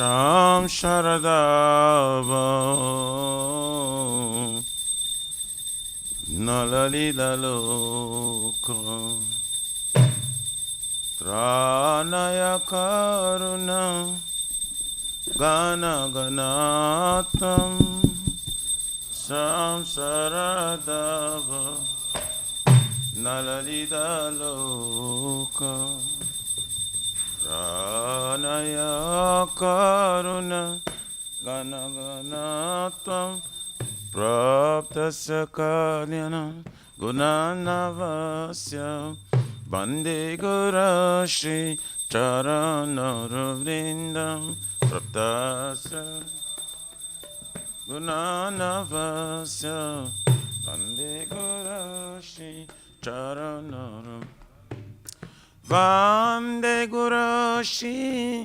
Sham Sharadava Nalalila Loka Tranaya Karuna Gana Ganatam Sham Sharadava Nalalila Loka Pranaya Karuna Gana Ganatam Praptasya Kalyana Gunanavasya Bande Gurashi Charanaravrindam Praptasya Gunanavasya Bande Gurashi Charanaravrindam Vande Gurashi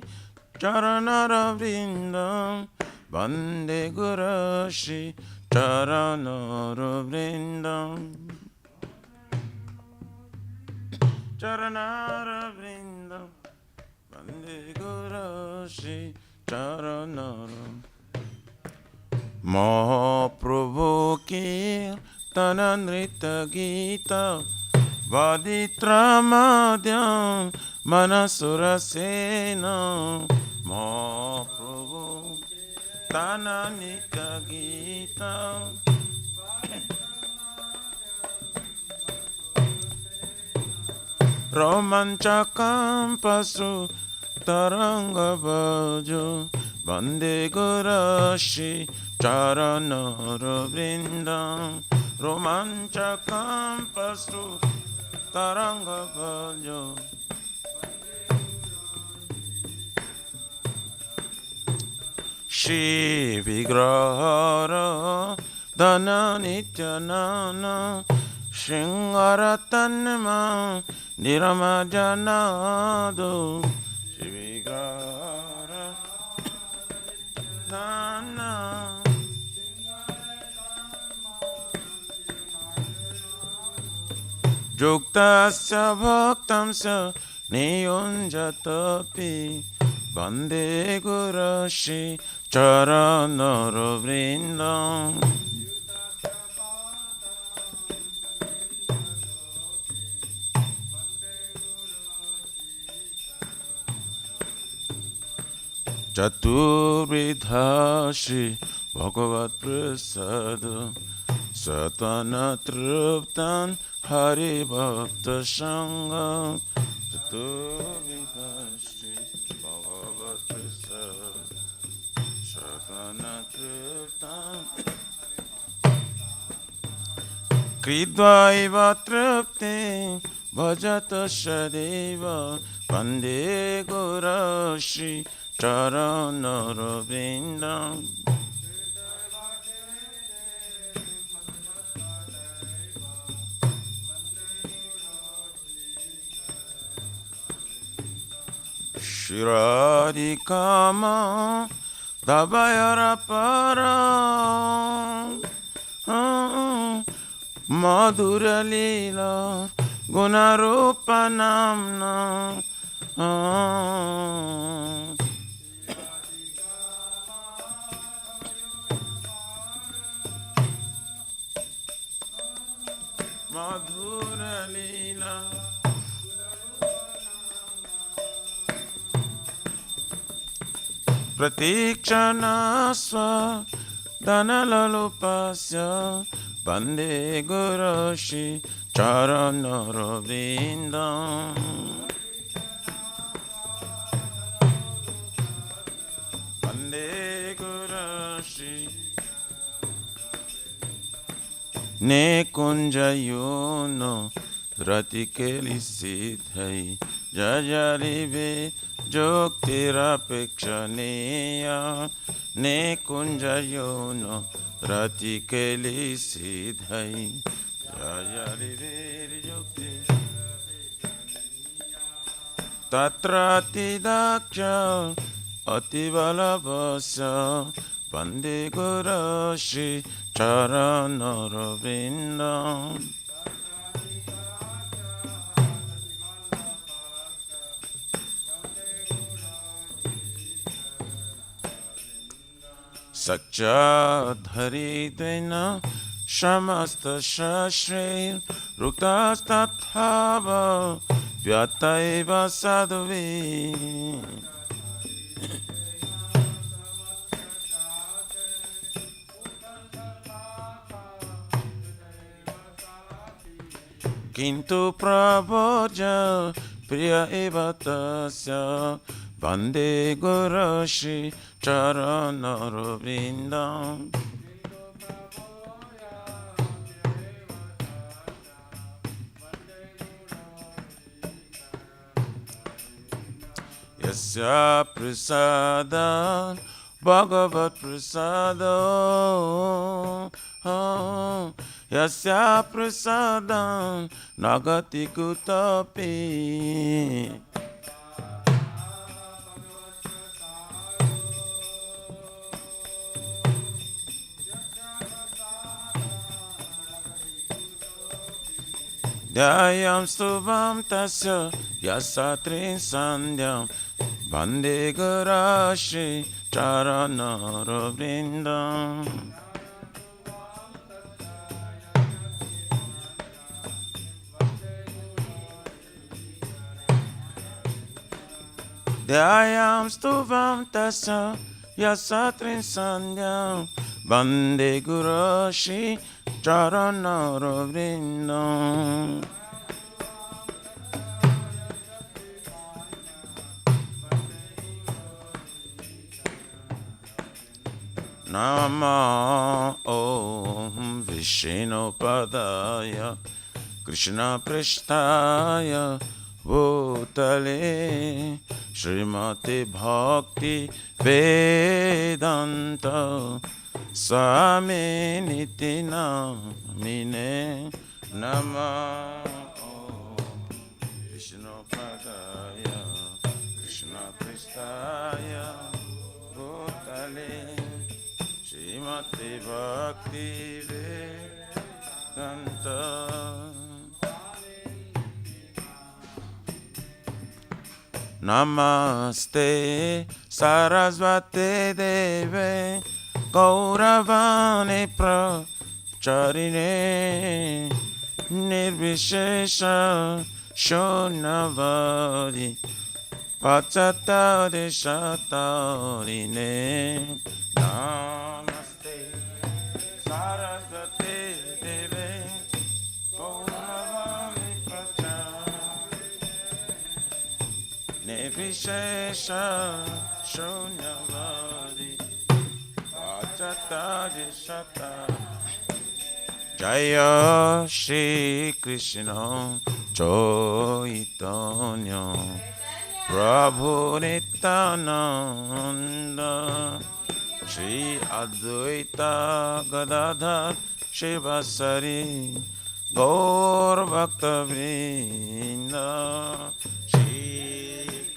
Charanaravrindam Vande Gurashi Charanaravrindam Charanaravrindam Vande Gurashi Charanaravrindam Mahaprabhu Kirtananrita Gita Vaditramadhyam Manasurasena Mahaprabhu Tananita Gita Romanchakam Pasu Taranga Bhajo Vande Gurashi Charanaravrindam Romanchakam Pasu Taranga Bhajo Shri Vigrahara Dana Nityanana Shingaratanma Niramajanado Shri Vigrahara Dana Juktasya Bhaktamsya Niyunjatapi Vande Gurashi Charanaravrindam Chaturvidhashi Bhagavat Prasada Satana Truptan Hari Bhakta Sangha Chaturvidhashi Bhagavat Prasada Satana Truptan Kridvaiva Trupte Bhajata Shadeva Vande Gurashi Charanaravrindam Shiradikama Dabayara Para Madhura Lila Gunarupa Namna Madhura Lila Pratikshana Swa Dhanalalupasya Vande Gurashi Charanaravrindam Vande Gurashi Ne Kunjayono Ratikeli Siddhai Jajarive Joktirapekshaniya Ne Kunjayono Ratikeli Siddhai Jajarive Jokti Tatrati Daksha Ativalabhasya Vande Gurashi Charanaravrindam सक्चाधरितेन समस्तशस्त्रैः रुक्तस्तथाव व्यतैव साधुभिः किन्तु प्रभोज प्रिय एव तस्य वन्दे गुरुश्री चरणरविन्दम् यस्य प्रसादात् भगवत्प्रसादो यस्य प्रसादात् न गति कुतोऽपि ध्यायां स्तुवां तस्य यस्य त्रिसन्ध्यां वन्दे गुरुश्री चरणरविन्दम् ध्यायां स्तुवां तस्य यस्य त्रिसन्ध्यां वन्दे गुरुश्री चरणरविन्दम् नमो ॐ विष्णुपदाय कृष्णपृष्ठाय भूतले श्रीमते भक्ति वेदान्त स्वामिनिति नामिने नमो ॐ विष्णुपदाय कृष्णपृष्ठाय भूतले श्रीमते भक्ति वेदान्त नमस्ते सरस्वती देवे गौरवाणी प्रचारिणे निर्विशेष शून्यवादी पाश्चात्यदेशतारिणे नमस्ते सरस्वती देवे गौरवाणी प्रचारिणे निर्विशेष शून्यवादी जय श्री कृष्ण चैतन्य प्रभु नित्यानंद श्री अद्वैत गदाधर शिवसरी गौर भक्तवृंद श्री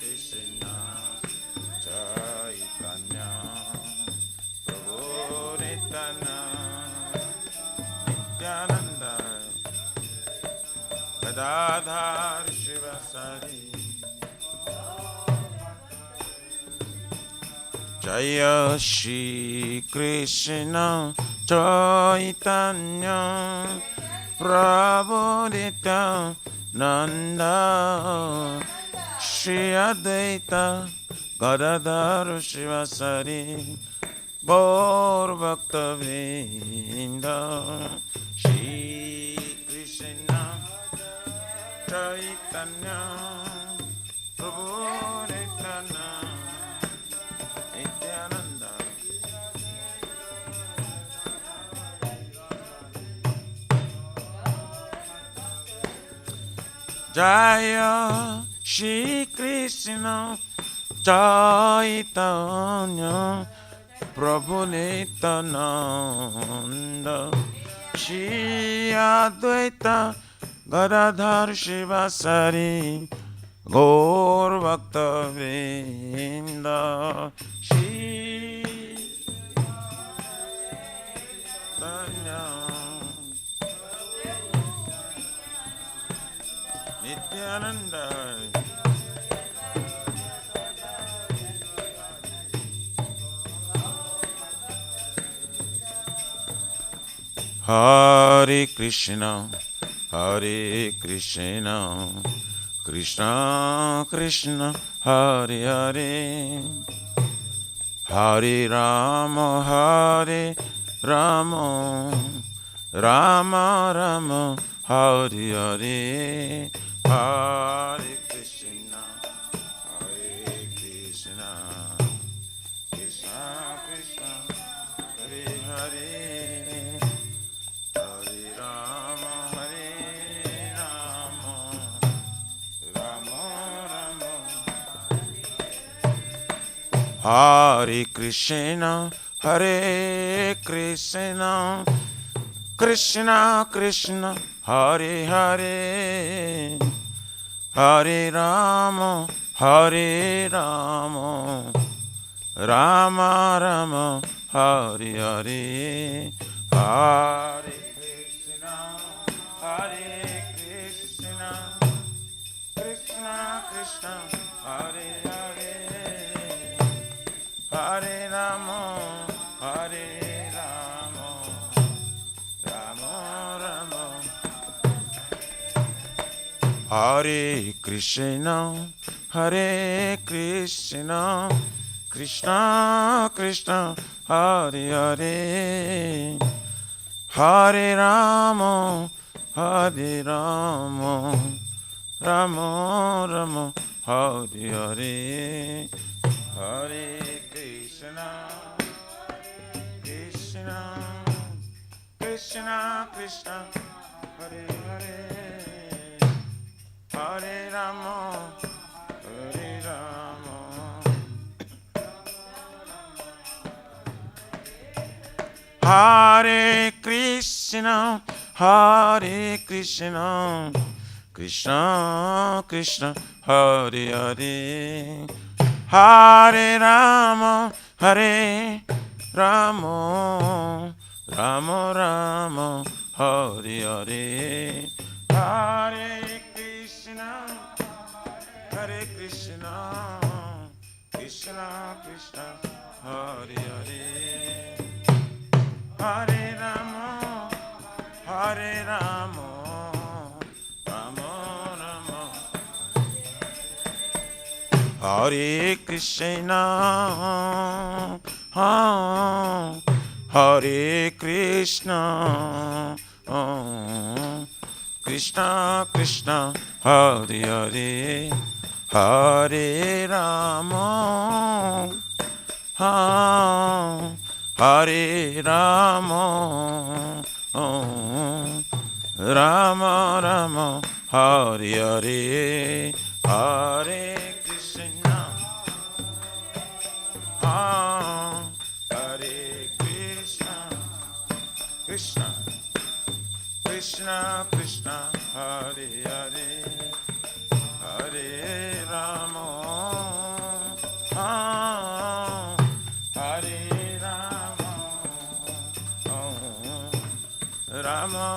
कृष्ण चैतन्य नित्यानंद गदाधर शिवसरी जय श्री कृष्ण चैतन्य प्रभु नित्यानंद श्री अद्वैत गदाधर शिवसरी गौर भक्तवृंद श्री कृष्ण चैतन्य प्रभु नित्यानंद जय श्री कृष्ण चैतन्य प्रभु नित्यानंद श्री अद्वैत गदाधर शिवसरी गौर भक्तवृंद Shri Nityanand Hare Krishna, Hare Krishna, Krishna Krishna, Hare Hare, Hare Rama, Hare Rama, Rama Rama, Hare Hare, Hare Krishna, Hare Krishna, Krishna Krishna, Hare Hare, Hare Rama, Hare Rama, Rama Rama, Hare Krishna, Hare Krishna, Krishna Krishna, Hare Hare, Hare Rama, Hare Rama, Rama Rama, Hare Hare, Hare Krishna, Hare Krishna, Krishna Krishna, Hare Hare, Hare Rama, Hare Rama, Rama Rama, Hare Krishna, Hare Krishna, Krishna Krishna, Hare Hare, Hare Rama, Hare Rama, Rama Rama, Hare Hare, Hare Krishna, Krishna Krishna Krishna, Hare Hare, Hare Rama, Hare Rama, Hare Krishna, Hare Krishna, Krishna Krishna, Hare Hare, Hare Rama, Hare Rama, Rama Rama, Hare Hare, Hare Krishna, Hare Krishna, Krishna Krishna, Hare Hare, Hare Rama, Hare Rama, Rama Rama, Hare Krishna, Hare Krishna, Krishna Krishna, Hare Hare, Hare Rama, Hare Rama, Rama Rama, Hare Hare, Hare Krishna, Hare Krishna, Krishna Krishna Krishna, Hare Hare, Hare Rama, Hare Rama, Rama,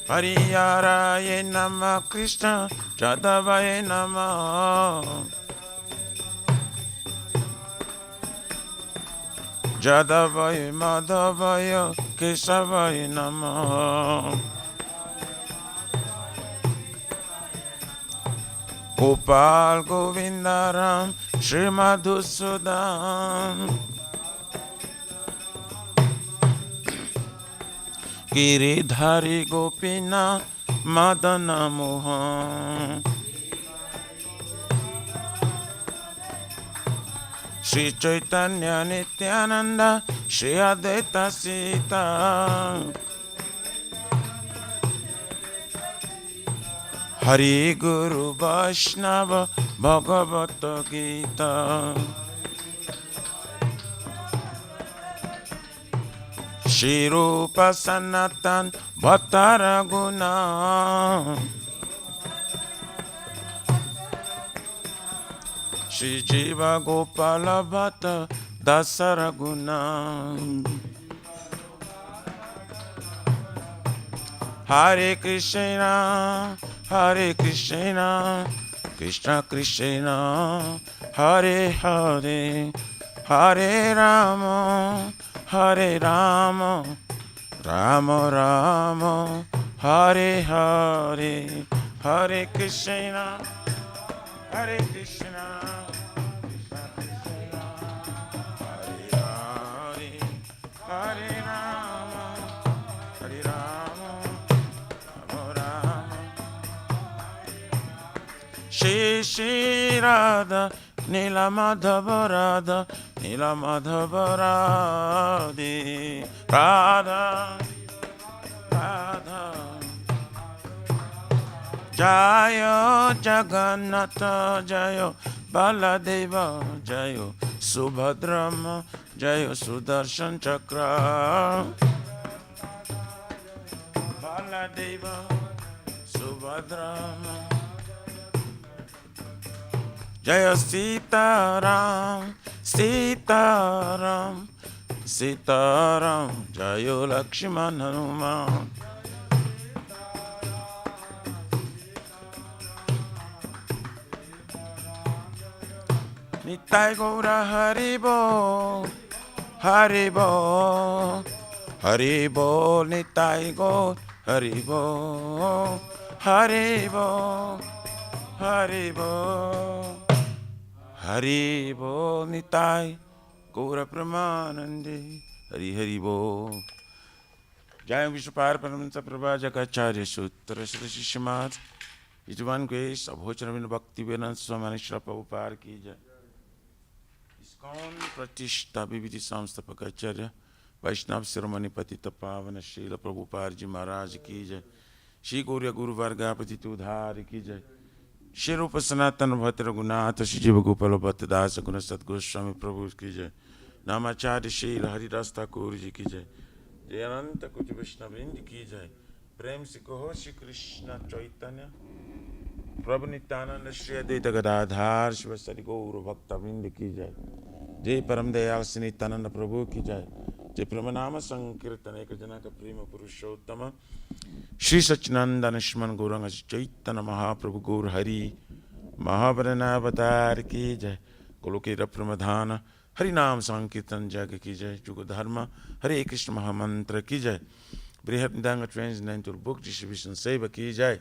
Hariyaraye Namah, Krishna Jadavaye Namah, Jadavaye Madhavaya Kesavaye Namah, Gopal Govindaram Shri Madhusudan, Giridhari Gopina Madana Mohan, Shri Chaitanya Nityananda Shri Advaita Sita, Hari Guru Vaishnava Bhagavata Gita, Shri Rupa Sanatan Bhattaraguna, Shri Jiva Gopala Bhatta Dasaraguna, Hare Krishna, Hare Krishna, Krishna Krishna, Hare Hare, Hare Rama, Hare Rama, Rama Rama, Hare Hare, Hare Krishna, Hare Krishna, Krishna Krishna, Hare Hare, Hare Rama, Hare Rama, Rama Rama. Shri Shri Radha, Nila Madhava Radha, Nila Madhava Radhe, Radha, Radha. Jaya Jagannatha, Jaya Baladeva, Jaya Subhadrama, Jaya Sudarshan Chakra. Baladeva, Subhadrama, Jaya Sitaram, Sitaram, Sitaram, Jaya Lakshman Hanuman. Nitai Gaura Haribo, Haribo, Haribo, Nitai Gaura Haribo, Haribo, Haribo, Haribo, Nitai Gaura Pramanande, Hari Haribo. Jai Vishwapar Paramhansa Prabha Jakacharya Sutra Sri Shishmat. His one grace of Hocharavina Bhakti Vedanta Swami Shri Prabhupada ki jai. Iskon Pratishta Viviti Samstapakacharya Vaishnav Siramani Patita Pavana Srila Prabhupada Ji Maharaj ki jai. Shri Gaurya Guru Varga Patita Udhari ki jai. Shri Rupa Sanatana Bhatta Raghunatha Shri Jiva Gopala Bhatta Dasa Guna Sat Goswami Prabhu ki jai. Namacharya Shri Hari Ras Thakur ji ki jai. Jai Ananta Kuch Vaishnavrind ki jai. Prem se Kaho Shri Krishna Chaitanya Prabhu Nityananda Shri Advaita Gadadhar Shivasari Gaura Bhakta Vrinda ki jai. Jai Param Dayal Shri Nityananda Prabhu ki jai. Jai Pramanama Sankirtana Ekajanaka Prema Purushottama Shri Sachinandana Shman Gauranga Chaitanya Mahaprabhu Gaur Hari Mahavarana Avatar ki jai. Golokera Pramadhana Hari Nam Sankirtan Jaga ki jai. Juga Dharma Hare Krishna Mahamantra ki jai. Brihadanga translated book distribution Seva ki jai.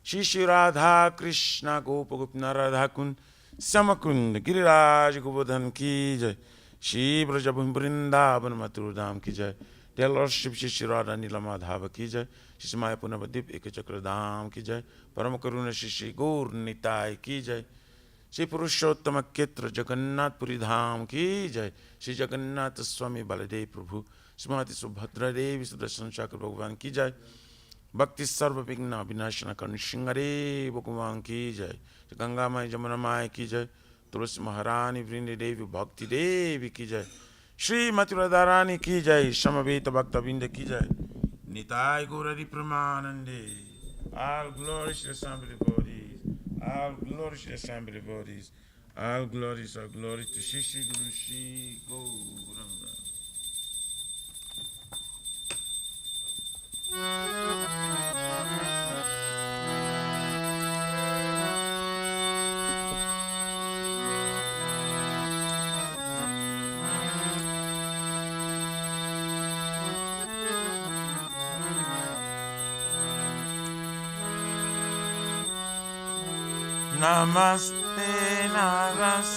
Shri Shri Radha Krishna Gopa Gopina Radha Kun Samakund Giriraj Govardhan ki jai. Shri Brajabhum Vrindavan Mathura ki jai. Dear Lordship Shri Shri Radha Nila Madhava ki jai. Shri Maya Punavadip Ekachakra Dham ki jai. Parama Karuna Shri Shri Gaur Nitai ki jai. Shri Purushottama Ketra Jagannath Puri Dham ki jai. Shri Jagannath Swami Baladev Prabhu Srimati Subhadra Devi Sudarshan Chakra Bhagavan ki jai. Bhakti Sarva Vigna Vinashana Karni Shingare Bhagavan ki jai. Ganga Mai Jamuna Mai ki jai. Tulsi Maharani Vrindi Devi Bhakti Devi ki jai. Shri Mathura Dharani ki jai. Shamaveta Bhakta Vinda ki jai. Nitai Gaurari Pramanande. All glories to the assembly bodies. All glories to the assembly bodies. All glories are glory to Shri Shri Guru Shri Gauranga. Namaste Narasimhaya.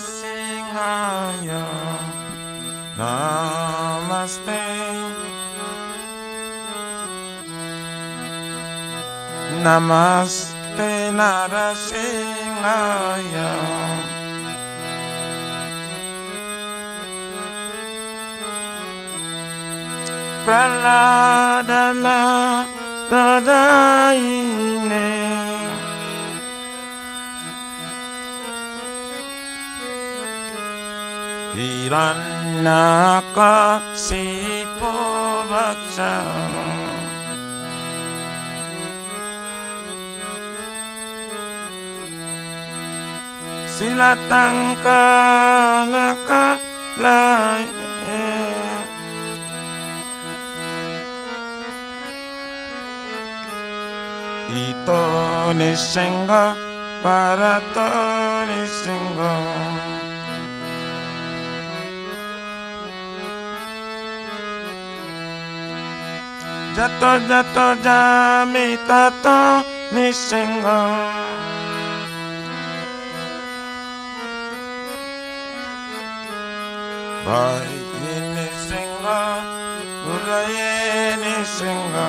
Namaste. Namaste Narasimhaya. Praladana Dadaine. Hiranyaka Sipo Vaksha. Silatangka Laka Lai. Ito Nishinga Parato Nishinga. Jato jato jami tato nisinga. Bhai nisinga, uraye nisinga.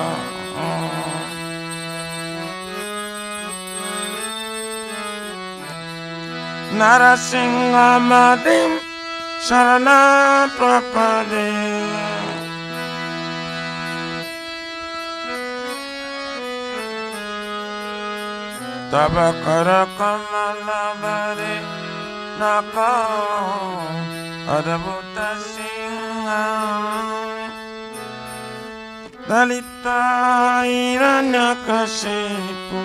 Narasimha Madim Sharana Prapade. Taba Karakamala Bade Naka Adabhuta Singha Dalita Hiranyakashipu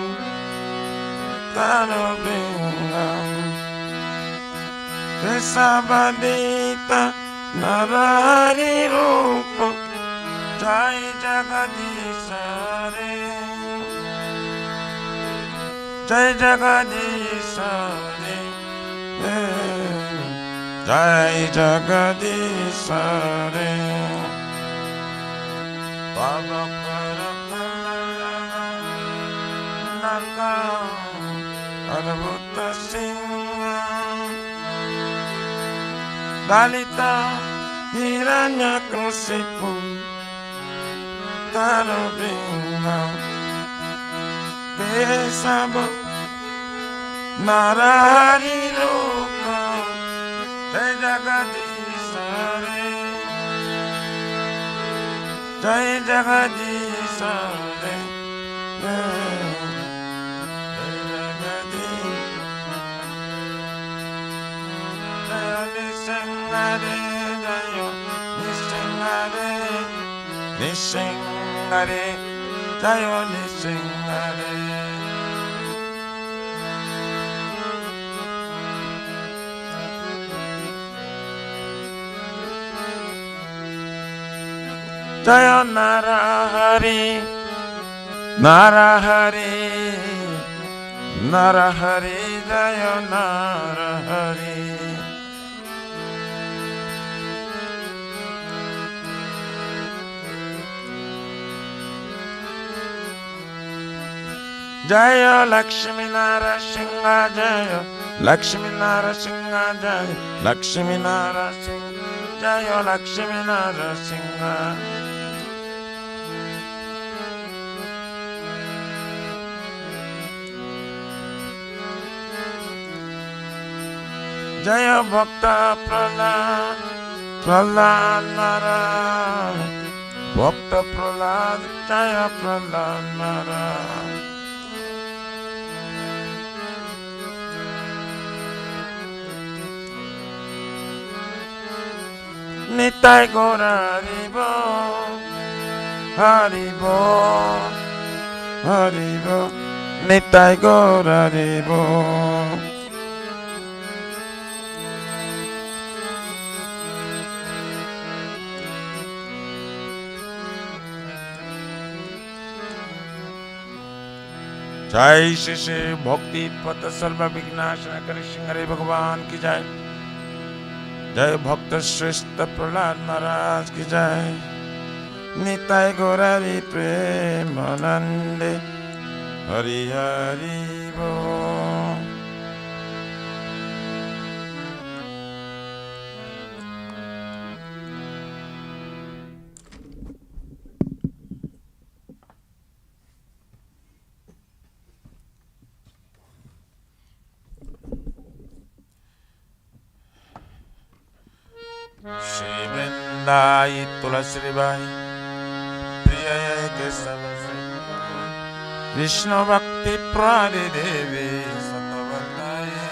Tarobingam Kesabadita Narari Rupa Jai Jagadishare Jai Jagadishare Jai Jagadishare Baba Parakamala Naka Adabhuta Singha Dalita Hiranyakasipu Tarobingam Kesaba Narari Rupa Jai Jagadishare Jai Jagadishare Nisingare, Jayo Nisingare. Jayo Narahari, Narahari, Narahari, Jayo Narahari. Jaya Lakshmi Narasingha Jaya Lakshmi Narasingha Jaya Lakshmi Narasingha Jaya Lakshmi Narasingha Jaya Bhakta Prahlad Prahlad Narad Bhakta Prahlad Jaya Prahlad Narad Nitai Gora Haribo, Haribo, Haribo, Nitai Gora Haribo. Jai Shri Shri Bhakti Pata Sarva Vignashana Kari Shingare Bhagavan ki jai. Jai Bhakta Shrestha Prahlad Maharaj ki jai. Nitai Gaurari Premanande Hari Hari Bo. Shri Vrindai Tulasi Bai Priya ke Savase Vishnu Bhakti Prade Devi Satavataye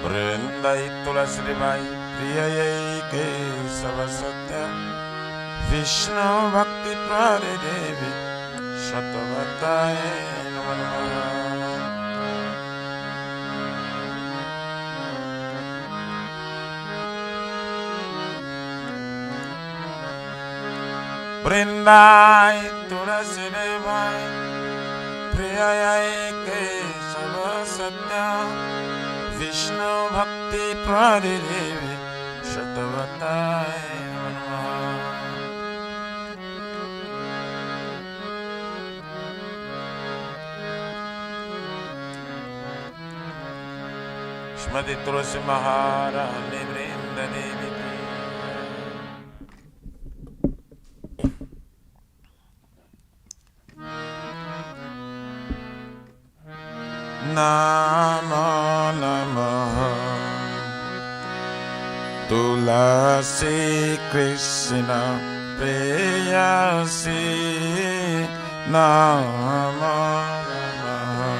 Vrindai Tulasi Bai Priya ke Savasatya Vishnu Bhakti Prade Devi Satavataye Namaha. Vrindai Tulasi Devai Priyayai ke Savasatya Vishnu Bhakti Pradideve Shatavatai Namaha. Shrimati Tulsi Maharani Vrinda Devi Namo Namaha Tulasi Krishna Preyasi Namo Namaha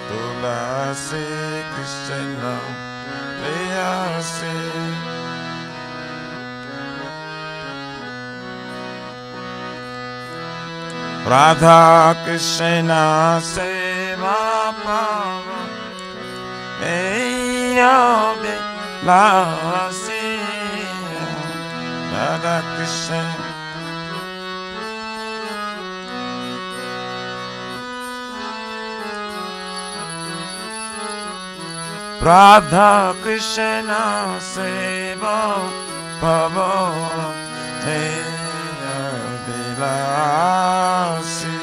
Tulasi Krishna Preyasi Radha Krishna Seva Pava Eyobe Lasi Radha Krishna Radha Krishna Seva Pava Eyobe Lasi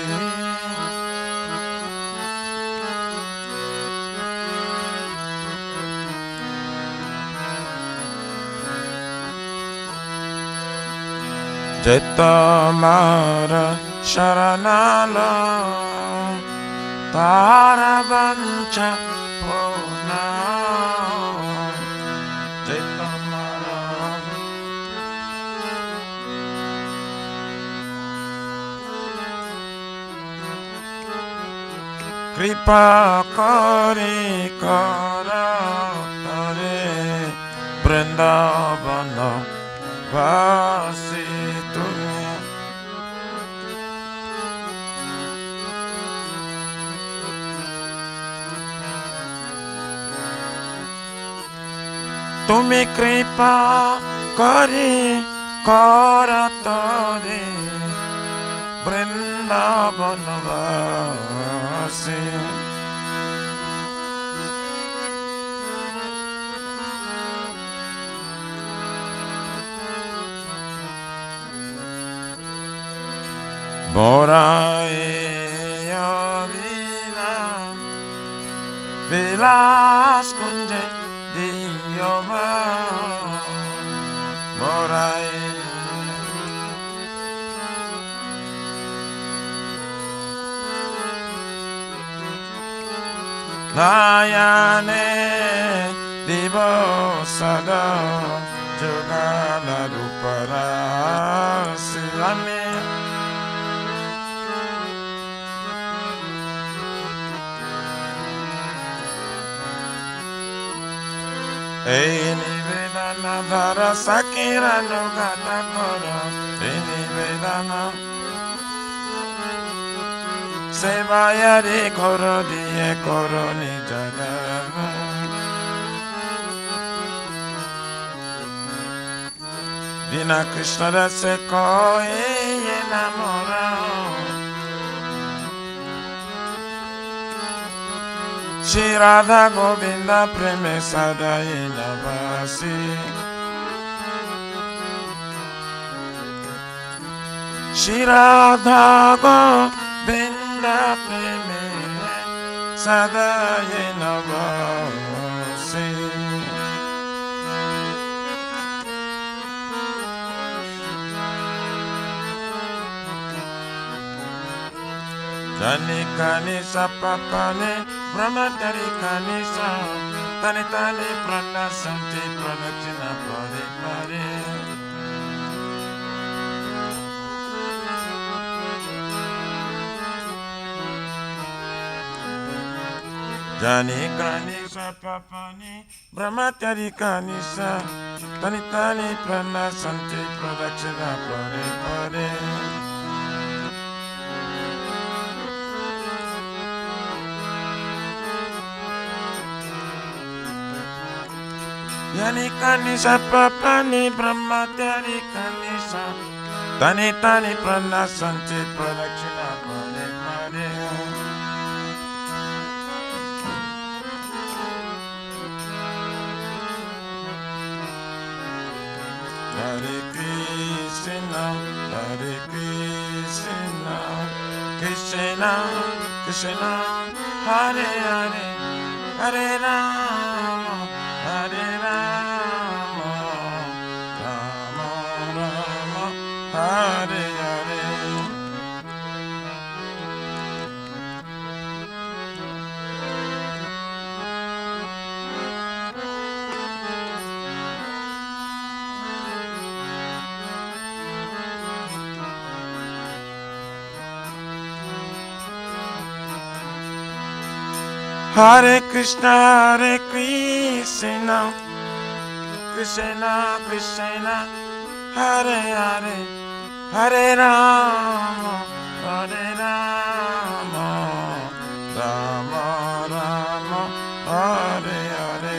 Jetamara Sharanala Taravancha Pona Jetamara Kripa Kari Kara Kare Vrindavana Vasi Tumi Tumi Kripa Kari Karatare Vrindavana Vasi Boraya Vila Vilas Kunje Diyova Boraya Nayane Divo Sada Jogala Rupara Silame Eni Vedana Dhara Sakira Nugata Koro Eni Vedana Sevayari Koro Diye Koro Nijada Vina Krishna Rase Koe Namora Shri Radha Govinda Preme Sadai Navasi Shri Radha Govinda Preme Sadai Navasi Jani Kanisa Papane Brahmatari Kanisa Tani Tani Prana Santi Pradakshina Pare Pare Jani Kanisa Papane Brahmatari Kanisa Tani Tani Prana Santi Pradakshina Pare Pare Yani Kanisa Papani Brahmatari Kanisa Tani Tani Prana Santi Pradakshina Pare Pare Hare Krishna, Hare Krishna, Krishna, Krishna, Hare Hare, Hare Rama, Hare Rama, Rama Rama, Hare Hare. Hare Krishna, Krishna Krishna, Hare Hare, Hare Rama, Hare Rama, Rama Rama, Hare Hare.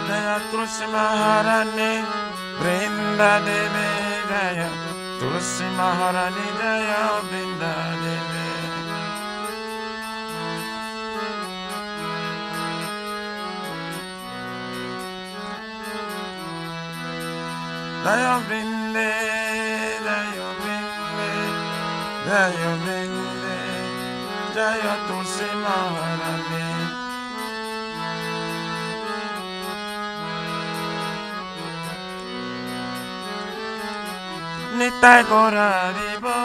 Jaya Tulsi Maharani, Brinda Devi, Jaya Tulsi Maharani, Jaya Brinda Devi. Jaya Brinde, Jaya Brinde, Jaya Brinde, Jaya Tulsi Maharani. Nitai Gora Haribo,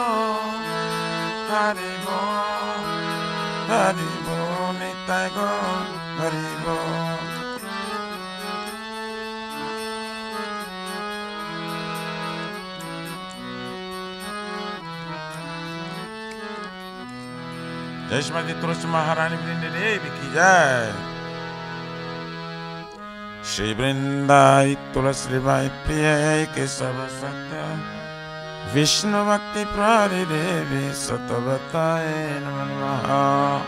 Haribo, Haribo, Nitai Gora Haribo. Jai Shrimati Tulsi Maharani Brinda Devi ki jai. Shri Vrindai Tulsi Vai Priya ke Sava Satya Vishnu Bhakti Prari Devi Satavataye Namaha.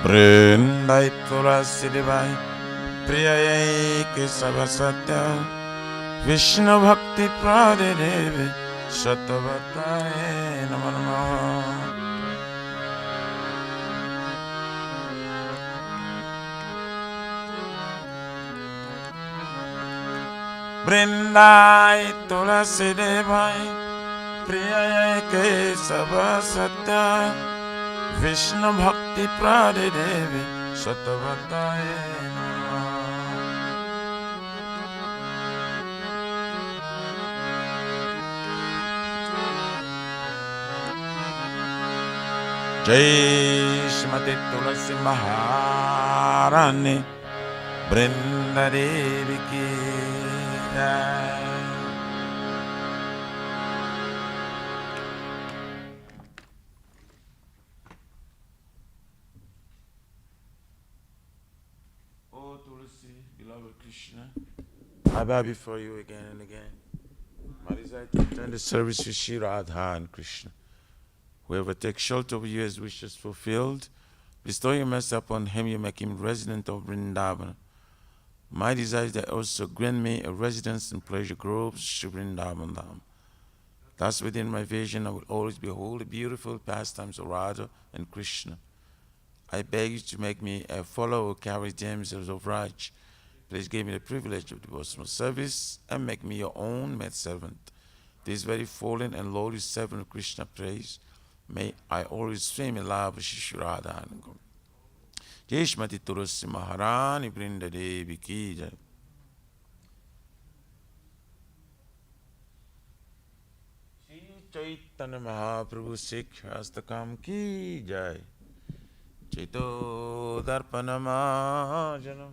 Vrindai Tulsi Vai Priya ke Sava Satya Vishnu Bhakti Prari Devi Satavataye Namaha. Vrindai Tulasi Devai Priya ke Sava Satya Vishnu Bhakti Prade Devi Satavataye Namaha. Jai Shrimati Tulsi Maharani Brinda Devi ki jai. Oh Tulsi, beloved Krishna, I bow before you again and again. My desire to attend the service to Shri Radha and Krishna. Whoever takes shelter of you has wishes fulfilled. Bestow your mercy upon him, you make him resident of Vrindavan. My desire is that also grant me a residence in pleasure groves, Shri Vrindavan Dham. Thus within my vision I will always behold the beautiful pastimes of Radha and Krishna. I beg you to make me a follower who carries gems of Raj. Please give me the privilege of devotional service and make me your own maidservant. This very fallen and lowly servant of Krishna praise, may I always swim in love with Shri Radha and Govinda. Jai Shrimati Tulsi Maharani Brinda Devi ki jai. Shri Chaitanya Mahaprabhu Sikhastakam ki jai. Chaito Darpana Mahajanam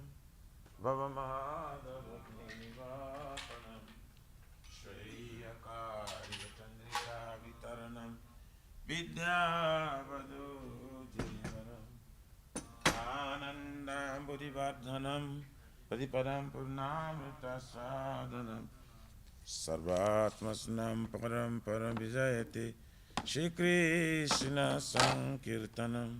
Bhava Mahadava Nivasanam Shri Akari Chandrika Vitaranam Vidya Vadu Jivanam Anandam Buddhivardhanam Padipadam Purnamrita Sadhanam Sarvatmasnam Param Param Vijayate Shri Krishna Sankirtanam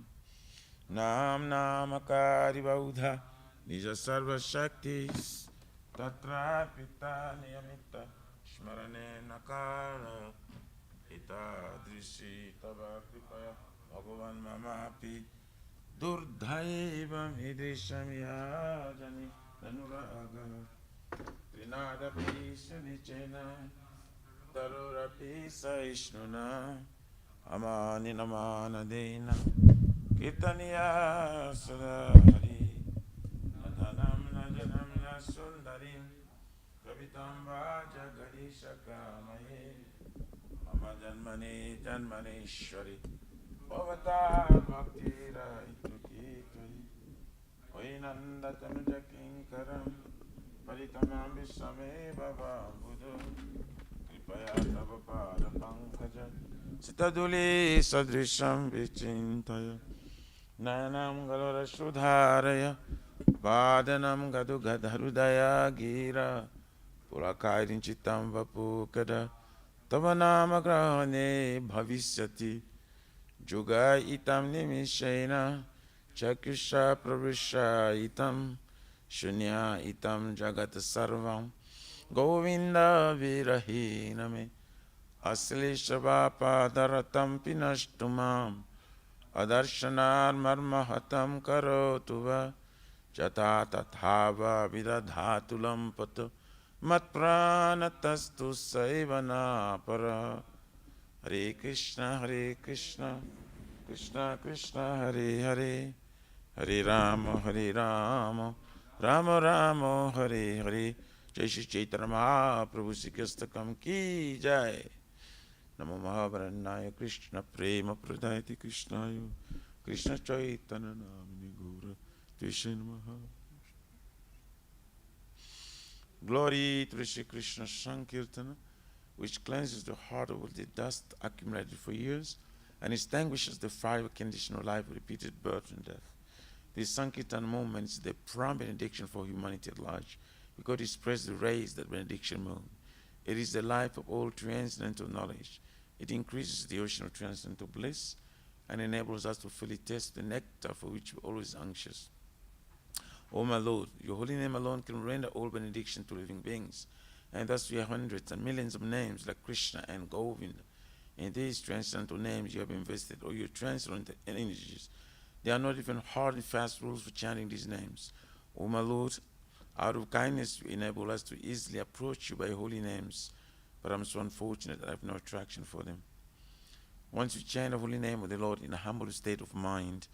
Nam Namakari Baudha Nija Sarva Shaktis Tatra Pita Niyamita Shmarane Nakara Hita Drishi Tava Kripaya Bhagavan Mamapi Durdhaivam Idrisham Yajani Nanuraga Trinadapi Sunichena Tarurapi Saishnuna Amani Namana Dena Kirtaniya Sadari Nadanam Najanam Nasundarim Kavitam Vaja Gadishakamaye Mama Janmani Janmaneshwari Bhavata Bhakti Raituki Turi Oinanda Tanuja Kinkaram Paritamam Vishame Baba Buddha Kripaya Tava Pada Pankaja Sitaduli Sadrisham Vichintaya Nanam Galora Sudharaya Vadanam Gadu Gadharudaya Gira Pulakairin Chitam Vapukada Tavanama Grahane Bhavisyati Juga Itam Nimishena Chakusha Pravisha Itam Shunya Itam Jagat Sarvam Govinda Virahiname Aslishabapa Daratam Pinashtumam Adarshanar Marmahatam Karotuva Jata Tathava Vidadhatulam Patu Matpranatastu Saivana Para Hare Krishna Krishna Krishna Hare Hare Hare Rama Rama Rama Hare Hare Jai Shri Chaitanya Mahaprabhu Sri Kristakam Ki Jai Namo Mahabharanaya Krishna Prema Pradayati Krishnaya Krishna Chaitanya Namini Gaura Krishna Maha. Glory to Shri Krishna Sankirtana, which cleanses the heart of all the dust accumulated for years and extinguishes the fire of conditional life of repeated birth and death. This Sankirtan moment is the prime benediction for humanity at large, because it spreads the rays that benediction moon. It is the life of all transcendental knowledge. It increases the ocean of transcendental bliss and enables us to fully taste the nectar for which we're always anxious. O my Lord, your holy name alone can render all benediction to living beings, and thus we have hundreds and millions of names like Krishna and Govinda. In these transcendental names you have invested all your transcendental energies. There are not even hard and fast rules for chanting these names. O my Lord, out of kindness you enable us to easily approach you by holy names, but I'm so unfortunate that I have no attraction for them. Once you chant the holy name of the Lord in a humble state of mind,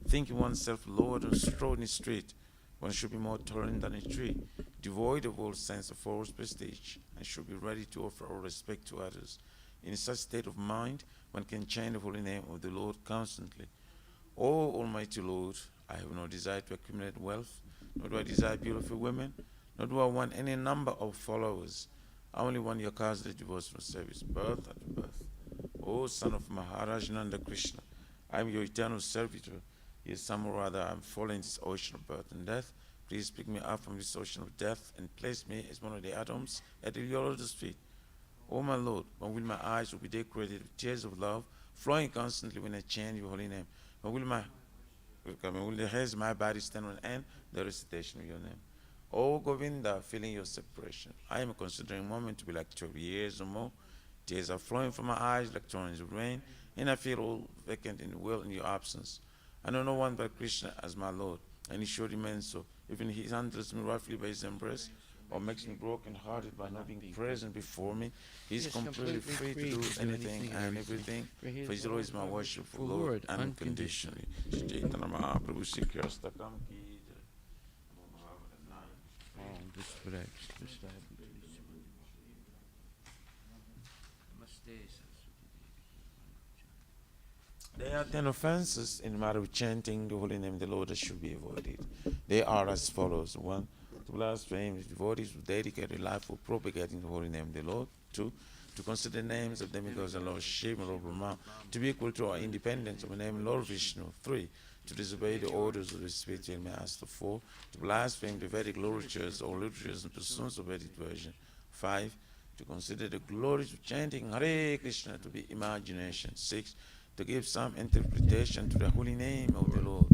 thinking oneself Lord or strode in the street, one should be more tolerant than a tree, devoid of all sense of false prestige, and should be ready to offer all respect to others. In such state of mind, one can chant the holy name of the Lord constantly. O Almighty Lord, I have no desire to accumulate wealth, nor do I desire beautiful women, nor do I want any number of followers. I only want your cause of devotional service, birth after birth. O son of Maharaj Nanda Krishna, I am your eternal servitor. Yes, some or other I am falling in this ocean of birth and death. Please pick me up from this ocean of death and place me as one of the atoms at the lotus feet. O my Lord, when will my eyes will be decorated with tears of love, flowing constantly when I chant your holy name? When will the hairs of my body stand on end the recitation of your name? O Govinda, feeling your separation, I am considering a moment to be like 12 years or more. Tears are flowing from my eyes like torrents of rain, and I feel all vacant in the world in your absence. I know no one but Krishna as my Lord, and he sure remains so. Even he handles me roughly by his embrace, or makes me broken-hearted by not being present before me. He is completely free to do anything and everything, for he is always my worshipful Lord, unconditionally. Shri Chaitanya Mahaprabhu Sri Kristakam Ki There are 10 offenses in the matter of chanting the holy name of the Lord that should be avoided. They are as follows. 1. To blaspheme his devotees who dedicate their life for propagating the holy name of the Lord. 2. To consider names of demigods and Lord Shiva and Lord Brahma to be equal to our independence of the name Lord Vishnu. 3. To disobey the orders of the spiritual master. 4. To blaspheme the Vedic literatures or literatures and pursuits of Vedic version. 5. to consider the glories of chanting Hare Krishna to be imagination. 6. To give some interpretation to the holy name of the Lord.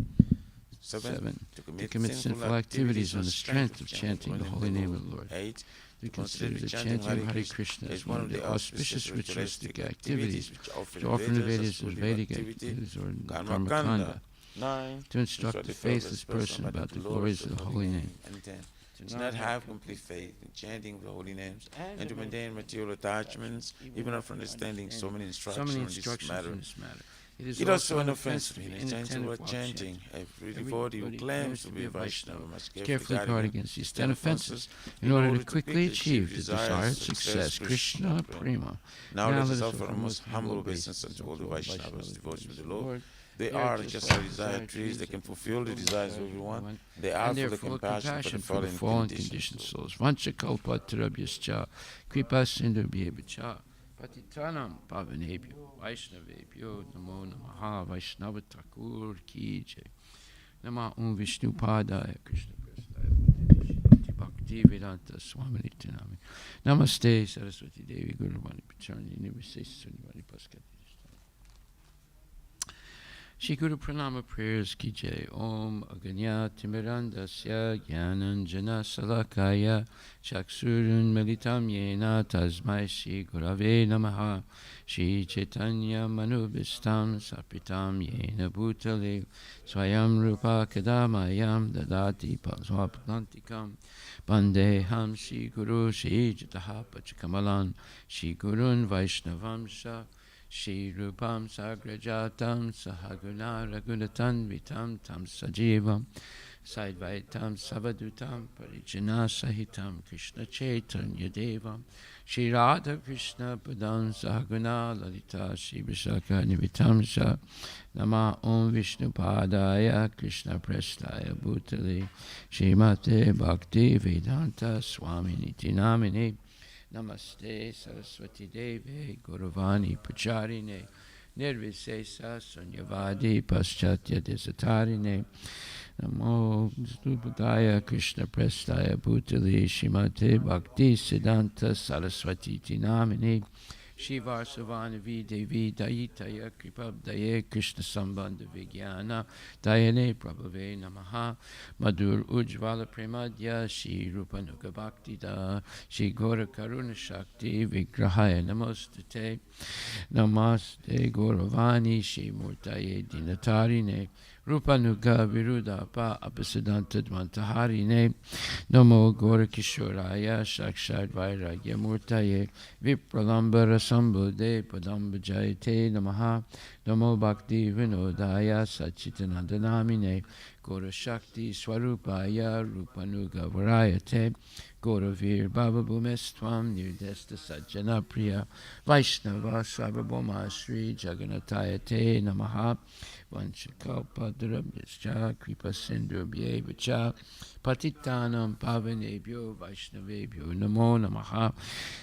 7. To commit sinful activities on the strength of chanting the holy name of the Lord. 8. To consider the chanting Hare Krishna as one of the auspicious ritualistic activities which often the Vedas as Vedic activities or Karma Kanda. 9. To instruct the faithless person about the glories of the holy name. And 10. To not have complete faith in chanting the holy names and to maintain material attachments, even after understanding so many instructions on this matter. It is also an offense to be inattentive while chanting. Every devotee who claims to be a Vaishnava must carefully guard against these 10 offenses in order to quickly achieve the desired success. Krishna Prema. Now let us offer our most humble obeisance unto all the Vaishnavas devoted to the Lord. They are just like desired trees that can fulfill the desires of everyone. They are full of compassion for the fallen conditioned souls. Vanchakalpatarabhyascha kripa sindhubhyebhacha patitanam pavanebhyo vaishnavebhyo namo namaha Vaishnava Thakur ki jai. Nama Vishnu Padaya Krishna Prasthaya Bhakti Vedanta Swamini Nami. Namaste Saraswati Devi Guru Vani Pacharni Nivasesa Nivani Paskati. Shri Guru Pranama prayers ki jai. Om Aganya Timirandasya Gyananjana Salakaya Chaksurun Militam Yena Tasmai Shri Gurave Namaha. Shri Chaitanya Manubhistam Sapitam Yena Bhutale Swayam Rupa Kadamayam Dadati Paswaplantikam Bandeham Shri Guru Shri Jataha Pachakamalan Shri Gurun Vaishnavamsha Shri Rupam Sagrajatam Sahaguna Ragunatan Vitam Tam Sajivam Saidvaitam Savadutam Parijana Sahitam Krishna Chaitanya Devam Shri Radha Krishna Padam Sahaguna Lalita Shri Vishaka Nivitam Sha Nama Om Vishnu Padaya Krishna Prestaya Bhutale Shri Mate Bhakti Vedanta Swami Niti Namine Namaste Saraswati Deve Gauravani Pacharine Nirvisesa Sunyavadi Paschatya Desatarine Namo Stupataya Krishna Prestaya Bhutali Shimate Bhakti Siddhanta Saraswati Tinamini Shivarsavanavi Devi Dayitaya Kripabdaye Krishna Sambandha Vigyana Dayane Prabhave Namaha Madhur Ujvala Premadya Shri Rupanuga Bhakti Da Shri Gora Karuna Shakti Vigrahaya Namostate Namaste Gauravani Shri Murtaye Dinatarine Rupanuga Virudapa Apasidanta Dvantaharine Namo Gora Kishoraya Shakshad Vairagya Murtaye Vipralambara Sambodhe Padamba Jayate Namaha Namo Bhakti Vinodaya Sachitanandanamine Gora Shakti Swarupaya Rupanuga Varayate Gora Vir Baba Bhumestvam Nirdesta Sajjana Priya Vaishnava Sarvabhoma Sri Jagannatayate Namaha Vanchakalpadarabhyascha Kripa Sindhubhyevacha Patitanam Pavanebhyo Vaishnavebhyo Namo Namaha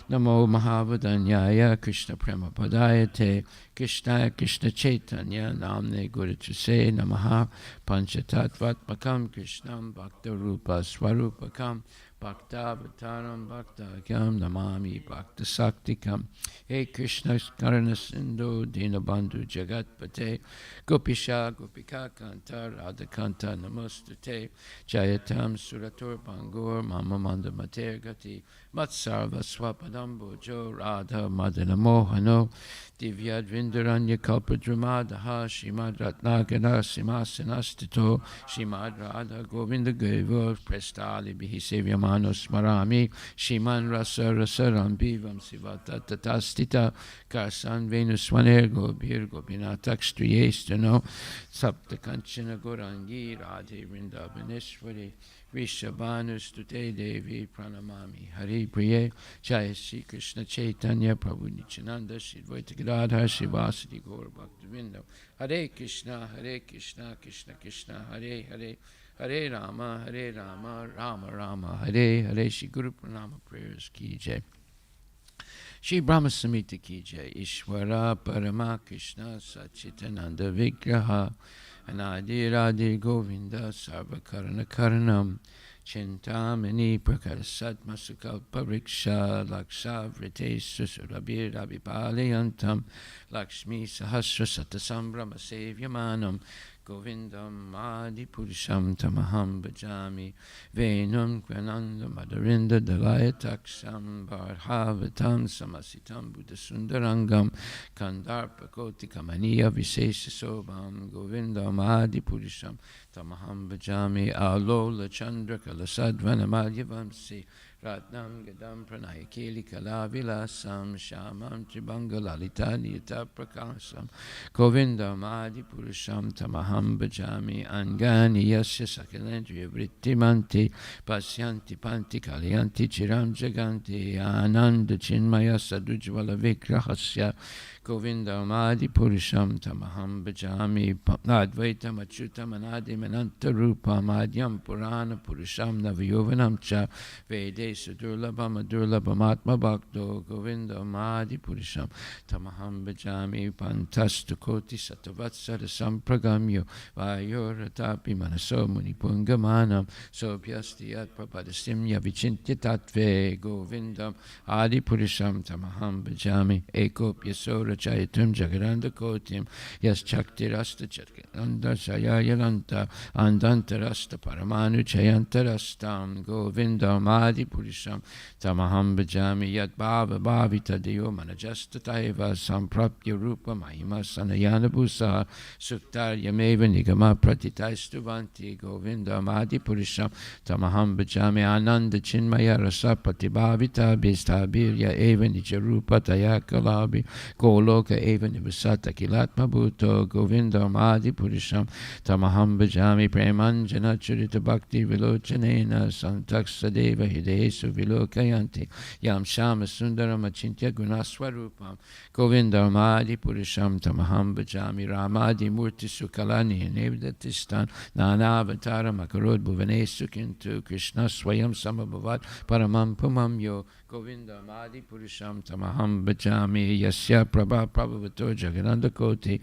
Namo Mahavadanyaya Krishna Prema Padayate Krishna Krishna Chaitanya Namne Gurutuse Namaha Panchatattvatmakam Krishnam Bhakta Rupa Swarupakam Bhakta Avataram Bhakta Akyam Namami Bhakta Saktikam He Krishna Karana Sindhu Dinabandhu Jagatpate Gopisha Gopika Kanta Radhakanta Namostate Jayatam Suratur Pangur Mama Manda Mater Gati Matsarva Swapadam Bojo Radha Madana Mohano Divyadvindaranya Kalpadramadaha Shimad Ratnagara Simhasanastito Shimad Radha Govinda Geva Prestali Bihi Sevyamano Smarami Shiman Rasa Rasaram Bivam Sivata Tatastita Karsan Venuswaner Gobir Gopinatakstriyestano Sapta Kanchana Gorangi Radhe Vrindavaneshwari Vishabhanustute Devi Pranamami Hari Priye Jaya Shri Krishna Chaitanya Prabhu Nityananda Shri Dvaita Gadadhar Shivasati Gaura Bhaktivinoda Hare Krishna Krishna Krishna Hare Hare Hare Rama Rama Rama Hare Hare. Shri Guru Pranama prayers ki jai. Shri Brahma Samhita ki jai. Ishvara Parama Krishna Sachitananda Vigraha Anadi Radhi Govinda Sarva Karana Karanam Chintamani prakasat masukalpa riksha laksha vritesu surabir abhipalayantam Lakshmi sahasra satasambrama sevyamanam Govindam Adi Purusham Tamaham Bhajami Venam Kvananda Madharinda Dalayataksam Bharhavatam Samasitam Buddha Sundarangam Kandarpa Koti Kamaniya Visesha Sobham Govindam Adi Purusham Tamaham Bhajami Alola Chandra Kalasadvanamalya Vamsi Ratnam Gadam Pranayakeli Kalavilasam Shamam Tribangalalita Niyata Prakasam Govindam Adi Purusham Tamaham Bhajami Angani Yasya Sakalendriya Vrittimanti Pasyanti Panti Kalyanti Chiram Jaganti Ananda Chinmaya Sadujvala Vikrahasya Govindam Adi Purusham Tamaham Bhajami Advaitam Achyutam Anadim Ananta Rupam Adyam Purana Purusham Navayovanam Cha Vedesu Durlabham Adurlabham Atma Bhakto Govindam Adi Purusham Tamaham Bhajami Pantastu Koti Satavatsara Sampragamyo Vayoratapi Manaso Munipungamanam Sobhyasti Yat Prapadasimya Vichintya Tatve Govindam Adi Purusham Tamaham Bhajami Ekopya Sora Chayatum Jagaranda Kotim Yas Chakti Rasta Chakranda Sayayalanta Andanta Rasta Paramanu Chayanta Rastam Govindam Adi Purusham Tamaham Bhajami Yat Bhava Bhavita Deo Manajasta Taiva Samprapya Rupa Mahima Sanayana Bhusa Suktar Yameva Nigama Pratitaistu Vanti Govindam Adi Purusham Tamaham Bhajami Ananda Chinmaya Rasa Pratibhavita Bistabirya Eva Nijarupa Tayakalabi Goloka Eva Nivasata Kilatma Bhuto Govindam Adi Purusham Tamaham Bhajami Premanjana Churita Bhakti Vilochanena Santaksadeva Hidesu Vilokayanti Yam Shama Sundaram Achintya Gunaswarupam Govindam Adi Purusham Tamaham Bhajami Ramadi Murti Sukalani Nevdatistan Nana Avatara Makarod Bhuvanesu Kintu Krishna Swayam Samabhavat Paramam Pumam Yo Govindam Adi Purusham Tamaham Bhajami Yasya Prabha Prabhavato Jagananda Koti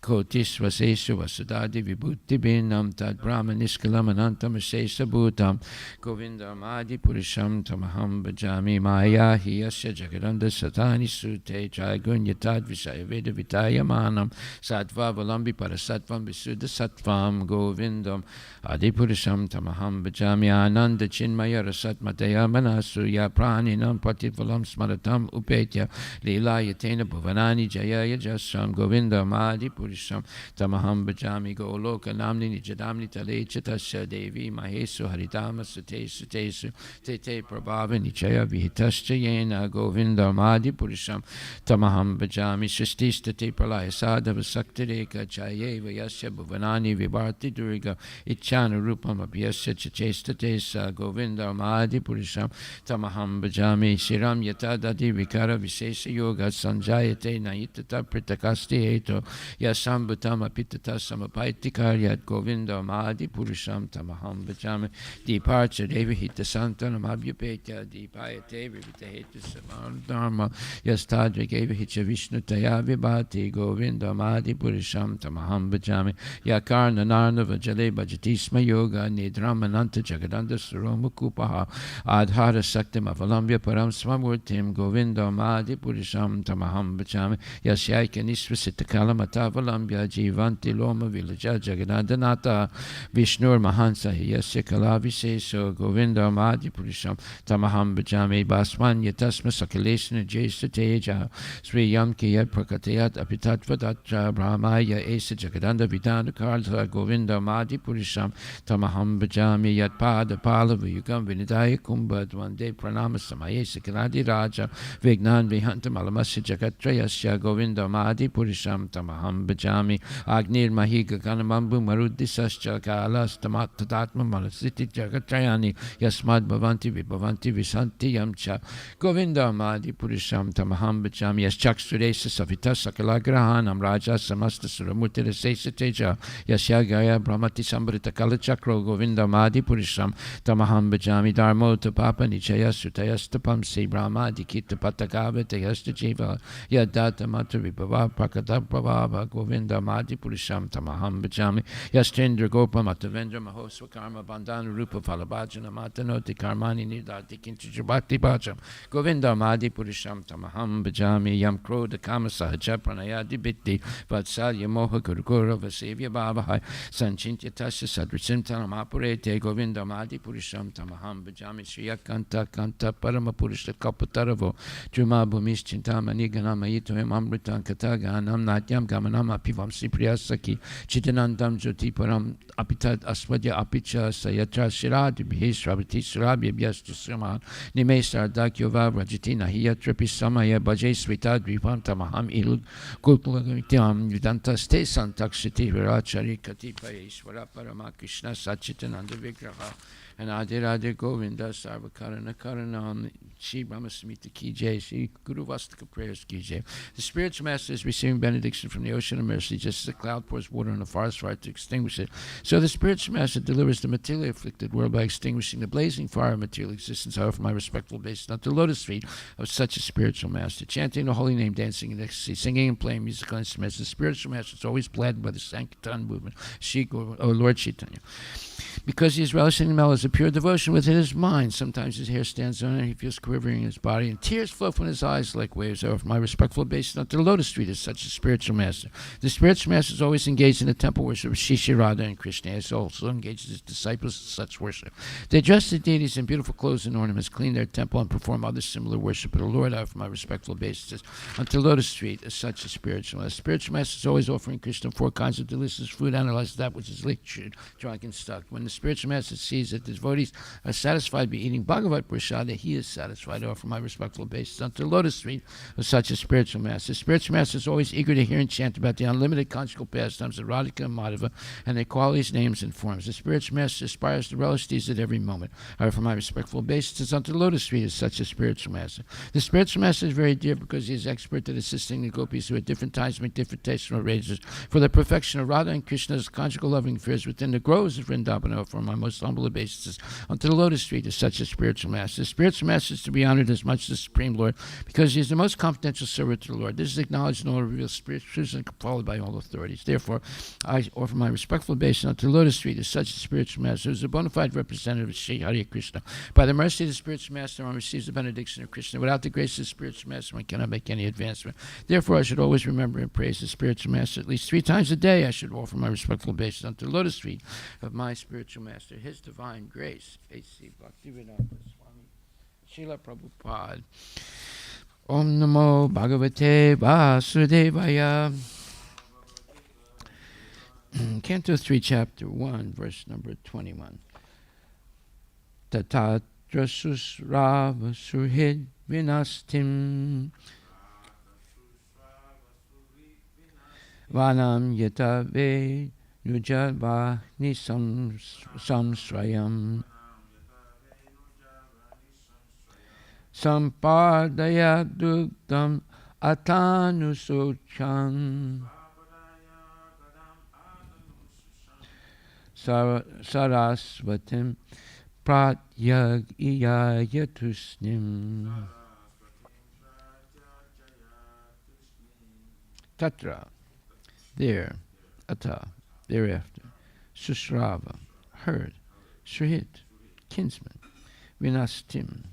Koti Svasesu Vasudadi Vibhuti Binam Tad Brahma Niskalam Anantam Asesa Bhutam Govindam Adi Purusham Tamaham Bhajami Maya Hiyasya Jagananda Satani Sute Jagunya Tad Visaya Veda Vitaya Manam Sattva Valambi Parasatvam Visuddha Sattvam Govindam Adi Purusham Tamaham Bhajami Ananda Chinmaya Rasat Mataya Manasu Ya Praninam Pativalam Smaratam Upetya Lila Yatena Bhuvanani Jayaya Jasam Govindam Adi Purusham Tamaham Bhajami Goloka Namni Nijadamni Tale Chatasya Devi Mahesu Haritama Sutesu Tesu Tete Prabhava Nichaya Vihitascha Yena Govindam Adi Purusham Tamaham Bhajami Shististate Pralaya Sadhava Saktireka Chayeva Yasya Bhuvanani Vibharti Durga Ichana Rupam Abhyasya Chachesta Tesa Govindam Adi Purusham Tamaham Bhajami Shiram Yatadadi Vikara Visesa Yoga Sanjayate Naitata Pritakasti Eto Yasambhutam Apitata Samapaiti Karyat Govindam Adi Purusham Tamaham Bhajami Deparcha Devi Hita Santanam Abhyapetya Dipayate Vivita Hetu Samar Dharma Yastadra Geva Hicha Vishnu Taya Vibhati Govindam Adi Purusham Tamaham Bhajami Yakarna Narna Vajale Bhajatisma Yoga Nidramananta Jagadanda Saroma Kupaha Adhara Saktim Avalambya Param Swamurtim Govindam Adi Purusham Tamaham Bhajami Yasyaika Nisvasita Kalamata Valambya Jivanti Loma Vilaja Jagadandanata Vishnur Mahansa Yasya Kalaviseso Govindam Adi Purusham Tamaham Bhajami Baswanya Tasma Sakalesana Jesa Teja Sri Yam Kiyat Prakatayat Apitatva Brahmaya Esa Jagadanda Vidana Karta Govindam Adi Purusham Tamaham Bhajami Yat Pada Palava Yugam Vinidaya Kumbha Dvande Pranama Samayesa Kaladi Raja Vignan Vihantam Alamasi Jagatrayasya Govindam Adi Purusham Tamaham Bhajami Agnir Mahiga Ganamambu Marudisascha Kalas Tamat Tatatma Malasiti Jagatrayani Yasmad Bhavanti bhavanti visanti yamcha. Govinda Madi Purisham Tamaham Bhajami Yaschak Sudesa Savita Sakalagrahanam Raja Samasta Suramurti Sesa Teja Yashyagaya Brahmati Sambrita Kalachakro Govinda Madi Purisham Tamaham Bhajami Dharmo Tapapa Nichaya Sutayastapam Se Brahma Dikita Patagava Tayasta Jiva Yadata Matari Bhava Prakata Prabhava Govinda Madi Purisham Tamaham Bhajami Yastendra Gopa Matavendra Mahoswa Karma Bandana Rupa Falabhajana Matanoti Karmani Nidati Kinchijabhakti Bhajam Govinda Madi Purisham Tamaham Bhajami Yam Krodha Kama Sahaja Pranayadi Bitti Vatsalya Moha Gurugura Vasevya Bhavahai Sanchintya Tasya Sadrisim Tanamapurete Govinda Madi Purisham Tamaham Bhajami Shriyakanta Kanta Parama Purusha Kapataravo Juma Bhumis Chintamani Ganamaito Amritan Kataganam Natyam Gamanam Apivam Sipriyasaki Chitanandam Jyoti Param Apitat Aswadya Apicha Sayatra Shiradi Bhis Rabati Surabhi Bhyastu Sraman Nimesar Dakyova Rajitina Hiya Tripi Samaya Bhaje Svita Dvipam Tamaham Ilud Kulpulagityam Vidanta Ste Santakshiti Virachari Katipa Ishvara Parama Krishna Sachitananda Vigraha and Adi Radhe Govinda Sarvakarana Karanam Shri Brahmasmita Ki Jai, Shri Guru Vastaka prayers Ki Jai. The spiritual master is receiving benediction from the ocean of mercy, just as a cloud pours water on a forest fire to extinguish it. So the spiritual master delivers the materially afflicted world by extinguishing the blazing fire of material existence. I offer my respectful obeisance unto the lotus feet of such a spiritual master. Chanting the holy name, dancing in ecstasy, singing and playing musical instruments. The spiritual master is always gladdened by the Sankirtan movement, Lord Chaitanya. Because he is relishing the mellows of pure devotion within his mind. Sometimes his hair stands on and he feels quivering in his body, and tears flow from his eyes like waves. I offer my respectful obeisance unto the lotus feet as such a spiritual master. The spiritual master is always engaged in the temple worship of Shri Radha and Krishna. He also engages his disciples in such worship. They dress the deities in beautiful clothes and ornaments, clean their temple, and perform other similar worship of the Lord. I offer my respectful obeisances unto the lotus feet as such a spiritual master. The spiritual master is always offering Krishna 4 kinds of delicious food, analyzes that which is liquid, drunk, and stuck. When the spiritual master sees that the devotees are satisfied by eating Bhagavat Prasada, he is satisfied. I offer my respectful obeisance unto the lotus feet of such a spiritual master. The spiritual master is always eager to hear and chant about the unlimited conjugal pastimes of Radhika and Madhava and their qualities, names, and forms. The spiritual master aspires to relish these at every moment. I offer my respectful obeisances unto the lotus feet of such a spiritual master. The spiritual master is very dear because he is expert at assisting the gopis who at different times make different tastes and arrangements for the perfection of Radha and Krishna's conjugal loving affairs within the groves of Vrindavan. I offer my most humble obeisances unto the lotus feet of such a spiritual master. The spiritual master is to be honored as much as the Supreme Lord because he is the most confidential servant to the Lord. This is acknowledged in all revealed spirituals and followed by all authorities. Therefore, I offer my respectful obeisance unto the lotus feet of such a spiritual master who is a bona fide representative of Sri Hare Krishna. By the mercy of the spiritual master, one receives the benediction of Krishna. Without the grace of the spiritual master, one cannot make any advancement. Therefore, I should always remember and praise the spiritual master at least 3 times a day. I should offer my respectful obeisance unto the lotus feet of my spiritual master. His divine grace. A.C. Bhaktivedanta Swami Srila Prabhupada. Om Namo Bhagavate Vasudevaya. Canto 3, Chapter 1, verse number 21. Tatatra susrava surhid vinastim vanam yatave nujava nisam samsrayam sampadaya dugdam atanusocham sarasvatim pratyag iyayatusnim. Tatra, there, ata, thereafter, susrava, heard, shrihit, kinsman, vinastim,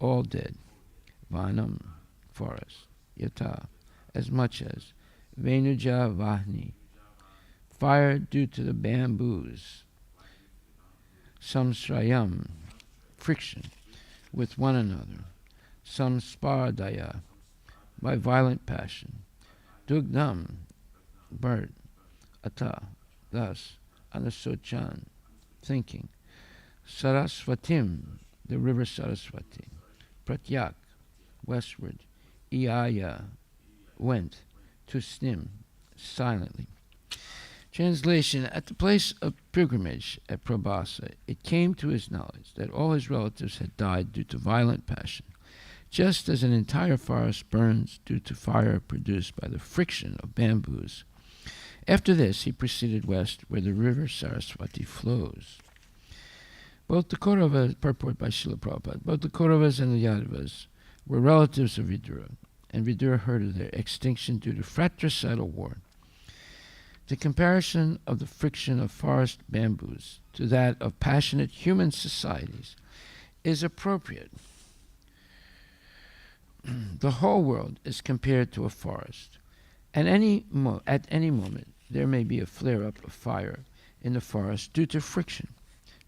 all dead, vanam, forest, yata, as much as, venuja vahni, fire due to the bamboos, samsrayam, friction with one another, samspardaya, by violent passion, dugdam, bird, ata, thus, anasochan, thinking, sarasvatim, the river Saraswati, pratyak, westward, iyaya, went, to snim, silently. Translation: At the place of pilgrimage at Prabhasa, it came to his knowledge that all his relatives had died due to violent passion, just as an entire forest burns due to fire produced by the friction of bamboos. After this, he proceeded west where the river Saraswati flows. Both the Kauravas, purport by Srila Prabhupada, both the Kauravas and the Yadavas were relatives of Vidura, and Vidura heard of their extinction due to fratricidal war. The comparison of the friction of forest bamboos to that of passionate human societies is appropriate. The whole world is compared to a forest. At any moment, there may be a flare-up of fire in the forest due to friction.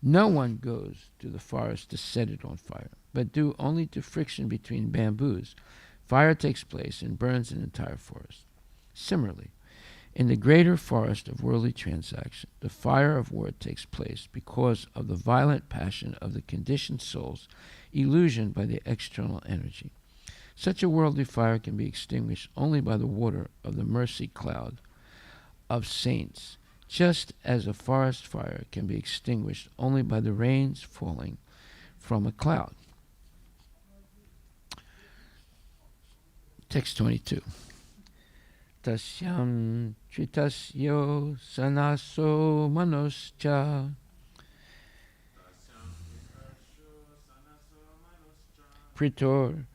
No one goes to the forest to set it on fire, but due only to friction between bamboos, fire takes place and burns an entire forest. Similarly, in the greater forest of worldly transaction, the fire of war takes place because of the violent passion of the conditioned souls illusioned by the external energy. Such a worldly fire can be extinguished only by the water of the mercy cloud of saints, just as a forest fire can be extinguished only by the rains falling from a cloud. Text 22. Tasyam tritasyo sanaso manoscha pritor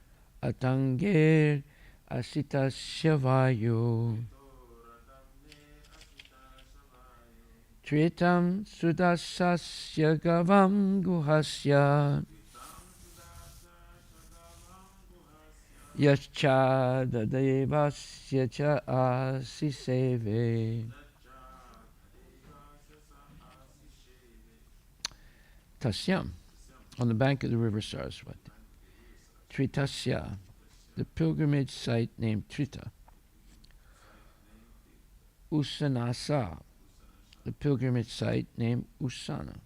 atanger asitasya vayo tritam sudasasya gavam guhasya yascha dadevasya cha asiseve. Tasyam, on the bank of the river Saraswati. Tritasya, the pilgrimage site named Trita. Usanasa, the pilgrimage site named Usana.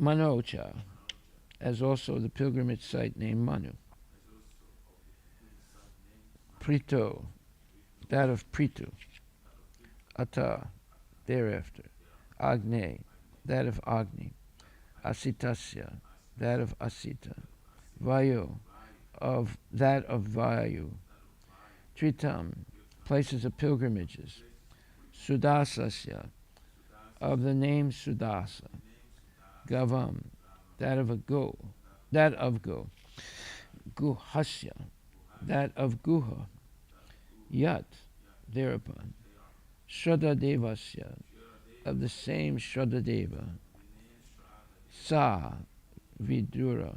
Manocha, as also the pilgrimage site named Manu. Prito, that of Pritu. Ata, thereafter. Agne, that of Agni. Asitasya, that of Asita. Vayu, of that of Vayu. Tritam, places of pilgrimages. Sudasasya, of the name Sudasa. Gavam, that of Go. Guhasya, that of Guha. Yat, thereupon. Shradadevasya, of the same Shradadeva. Sa, Vidura.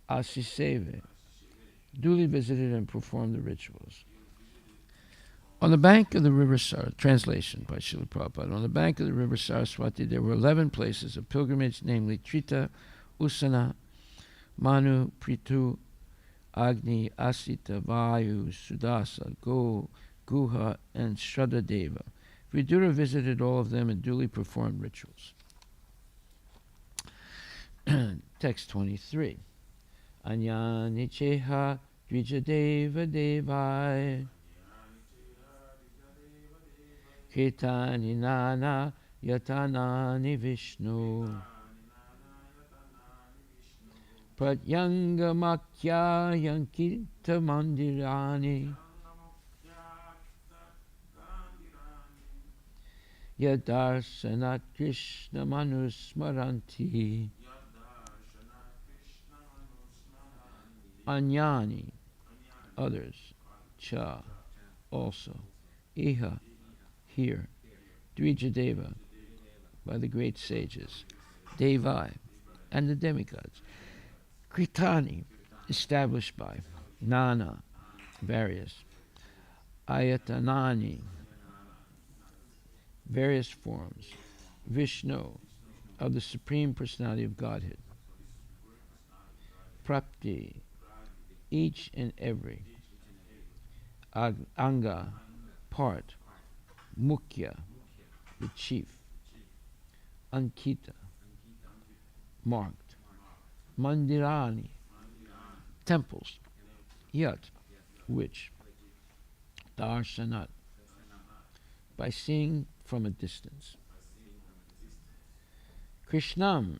Asiseve, duly visited and performed the rituals. On the bank of the river Saraswati, translation by Srila Prabhupada, on the bank of the river Saraswati there were 11 places of pilgrimage, namely Trita, Usana, Manu, Pritu, Agni, Asita, Vayu, Sudasa, Go, Guha, and Shradadeva. Vidura visited all of them and duly performed rituals. Text 23. Anyani cheha dvijadeva devai Ketani nana yatanani Vishnu Pratyanga makya yankita mandirani Yadarsanat Krishna manusmaranti Anyani, others, cha, also, iha, here, Dvijadeva, by the great sages, Devai, and the demigods, Kritani, established by, Nana, various, Ayatanani, various forms, Vishnu, of the Supreme Personality of Godhead, Prapti, each and every, Anga, part, Mukhya, the chief, Ankita, marked, Mandirani, temples, Yat, which, Darshanat, by seeing from a distance. Krishnam,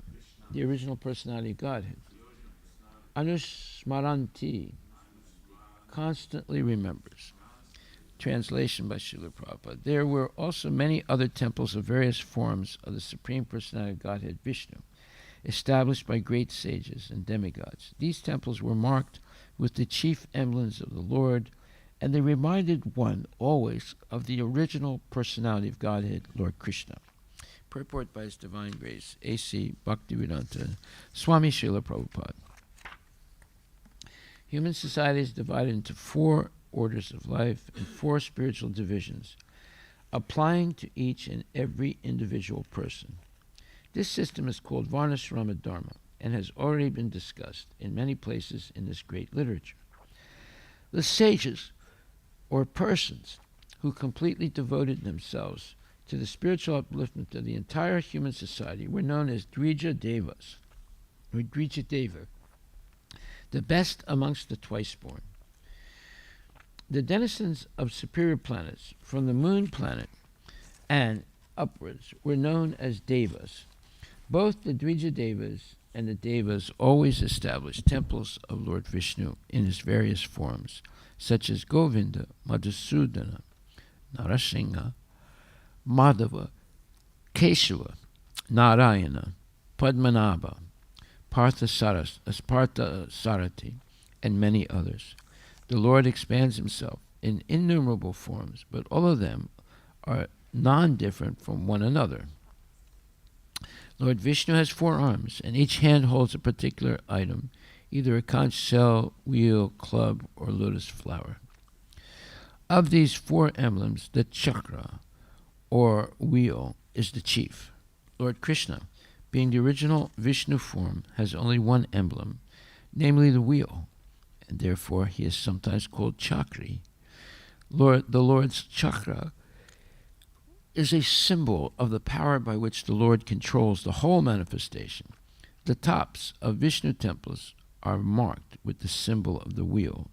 the original personality of Godhead. Anusmaranti, constantly remembers. Translation by Srila Prabhupada. There were also many other temples of various forms of the Supreme Personality of Godhead, Vishnu, established by great sages and demigods. These temples were marked with the chief emblems of the Lord, and they reminded one always of the original personality of Godhead, Lord Krishna. Purport by His Divine Grace, A.C. Bhaktivedanta Swami Srila Prabhupada. Human society is divided into 4 orders of life and 4 spiritual divisions, applying to each and every individual person. This system is called Varnashrama Dharma and has already been discussed in many places in this great literature. The sages, or persons, who completely devoted themselves to the spiritual upliftment of the entire human society were known as Dvija Devas, or Dvija Deva, the best amongst the twice-born. The denizens of superior planets, from the moon planet and upwards, were known as Devas. Both the Dvija Devas and the Devas always established temples of Lord Vishnu in his various forms, such as Govinda, Madhusudana, Narasingha, Madhava, Keshava, Narayana, Padmanabha, Parthasarati, and many others. The Lord expands himself in innumerable forms, but all of them are non-different from one another. Lord Vishnu has 4 arms, and each hand holds a particular item, either a conch shell, wheel, club, or lotus flower. Of these 4 emblems, the chakra, or wheel, is the chief. Lord Krishna, being the original Vishnu form, has only one emblem, namely the wheel, and therefore he is sometimes called Chakri. The Lord's chakra is a symbol of the power by which the Lord controls the whole manifestation. The tops of Vishnu temples are marked with the symbol of the wheel,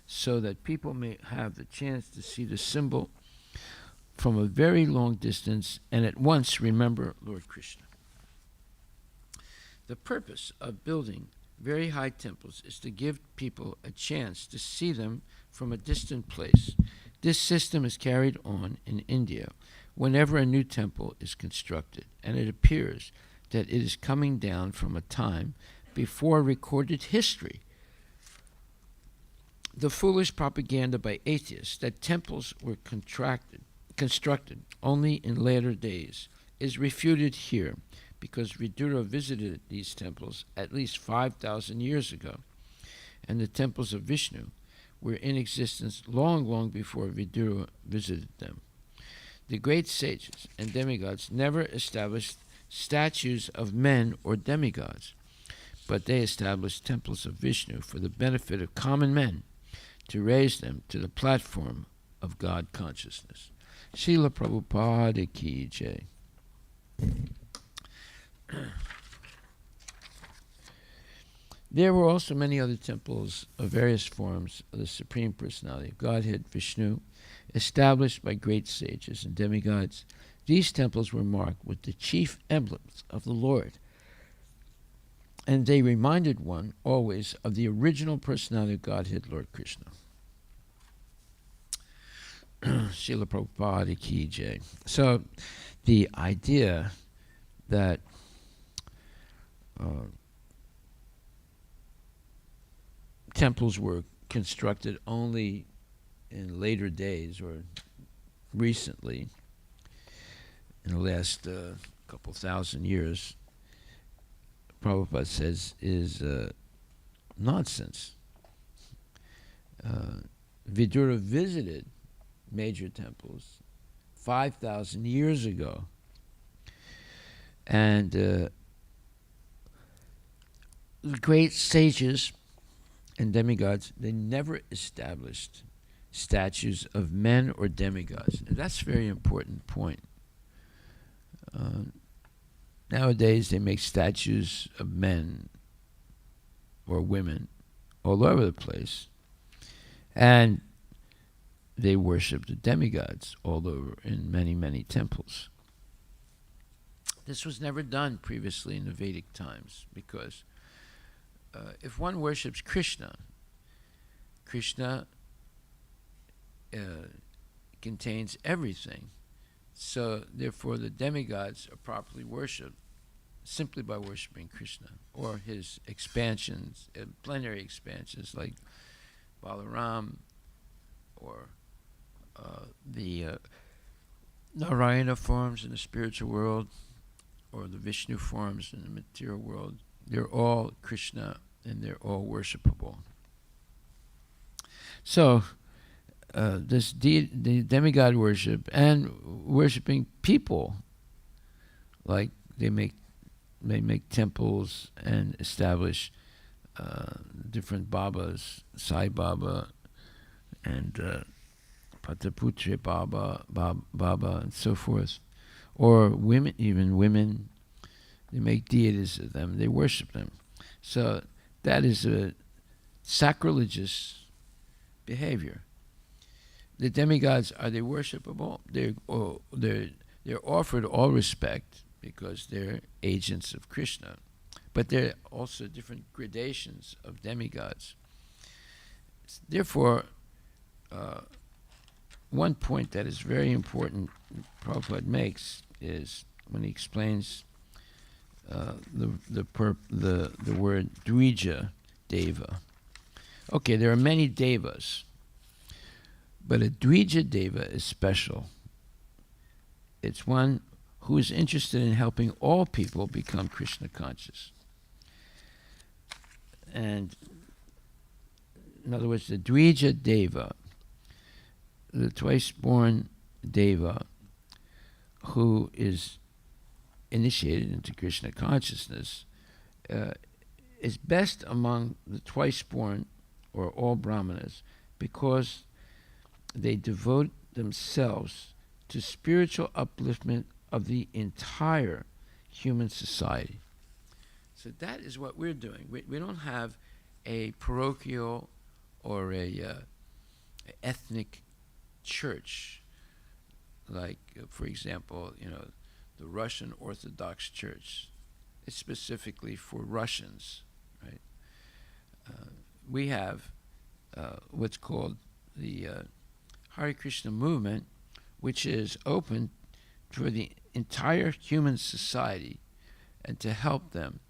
so that people may have the chance to see the symbol from a very long distance and at once remember Lord Krishna. The purpose of building very high temples is to give people a chance to see them from a distant place. This system is carried on in India whenever a new temple is constructed, and it appears that it is coming down from a time before recorded history. The foolish propaganda by atheists that temples were constructed only in later days is refuted here, because Vidura visited these temples at least 5,000 years ago, and the temples of Vishnu were in existence long before Vidura visited them. The great sages and demigods never established statues of men or demigods, but they established temples of Vishnu for the benefit of common men, to raise them to the platform of God consciousness. Srila Prabhupada Ki Jai. There were also many other temples of various forms of the Supreme Personality of Godhead, Vishnu, established by great sages and demigods. These temples were marked with the chief emblems of the Lord, and they reminded one always of the original personality of Godhead, Lord Krishna. Srila Prabhupada Ki Jai. So the idea that temples were constructed only in later days or recently, in the last couple thousand years, Prabhupada says is nonsense. Vidura visited major temples 5,000 years ago, and the great sages and demigods, they never established statues of men or demigods. And that's a very important point. Nowadays, they make statues of men or women all over the place. And they worship the demigods all over in many, many temples. This was never done previously in the Vedic times, because if one worships Krishna, Krishna contains everything. So therefore the demigods are properly worshipped simply by worshiping Krishna, or his expansions, plenary expansions like Balaram, or the Narayana forms in the spiritual world, or the Vishnu forms in the material world. They're all Krishna, and they're all worshipable. So the demigod worship and worshiping people, like they make temples and establish different babas, Sai Baba and Pataputre Baba, and so forth. Or women, even women, they make deities of them, they worship them. So that is a sacrilegious behavior. The demigods, are they worshipable? They're offered all respect because they're agents of Krishna. But there are also different gradations of demigods. Therefore, one point that is very important Prabhupada makes is when he explains the word Dvija Deva. Okay, there are many devas, but a Dvija Deva is special. It's one who is interested in helping all people become Krishna conscious. And in other words, the Dvija Deva, the twice-born Deva, who is initiated into Krishna consciousness, is best among the twice-born or all brahmanas because they devote themselves to spiritual upliftment of the entire human society. So that is what we're doing. We don't have a parochial or a ethnic church, like, for example, the Russian Orthodox Church. It's specifically for Russians, right? We have what's called the Hare Krishna movement, which is open for the entire human society and to help them.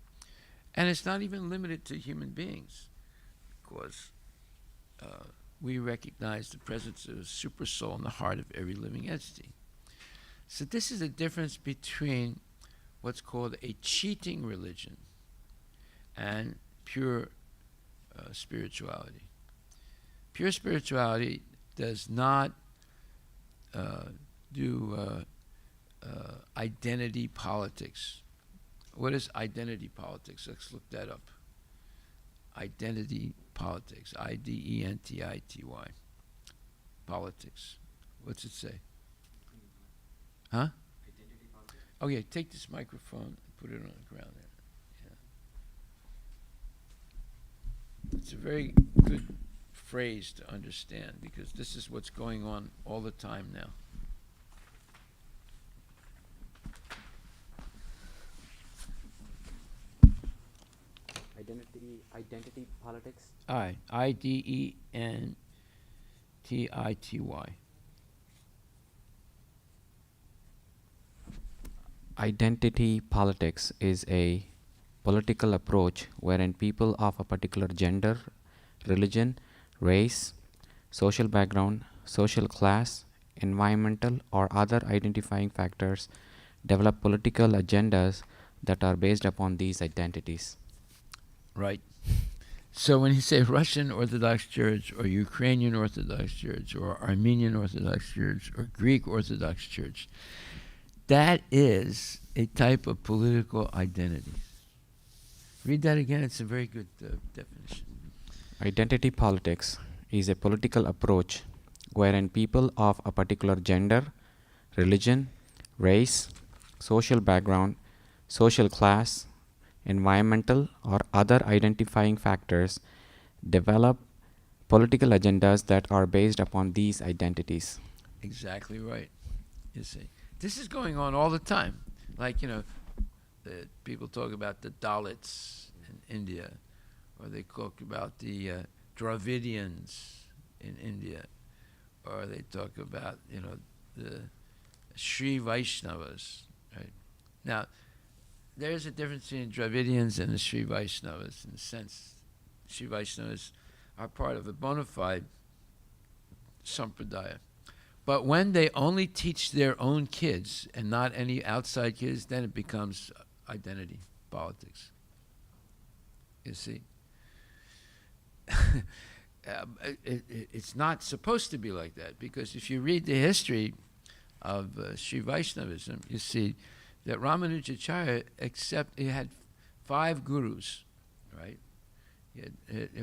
And it's not even limited to human beings, because we recognize the presence of a super soul in the heart of every living entity. So this is the difference between what's called a cheating religion and pure spirituality. Pure spirituality does not do identity politics. What is identity politics? Let's look that up. Identity politics. IDENTITY. Politics. What's it say? Huh? Identity politics? Oh yeah, take this microphone and put it on the ground there. Yeah. It's a very good phrase to understand, because this is what's going on all the time now. Identity politics. IDENTITY. Identity politics is a political approach wherein people of a particular gender, religion, race, social background, social class, environmental, or other identifying factors develop political agendas that are based upon these identities. Right. So when you say Russian Orthodox Church or Ukrainian Orthodox Church or Armenian Orthodox Church or Greek Orthodox Church, that is a type of political identity. Read that again. It's a very good definition. Identity politics is a political approach wherein people of a particular gender, religion, race, social background, social class, environmental, or other identifying factors develop political agendas that are based upon these identities. Exactly right. You see, this is going on all the time. Like, people talk about the Dalits in India, or they talk about the Dravidians in India, or they talk about, the Sri Vaishnavas, right? Now, there's a difference between Dravidians and the Sri Vaishnavas in the sense Sri Vaishnavas are part of a bona fide sampradaya. But when they only teach their own kids and not any outside kids, then it becomes identity politics. You see? It's not supposed to be like that, because if you read the history of Sri Vaishnavism, you see that Ramanujacharya he had 5 gurus, right? He had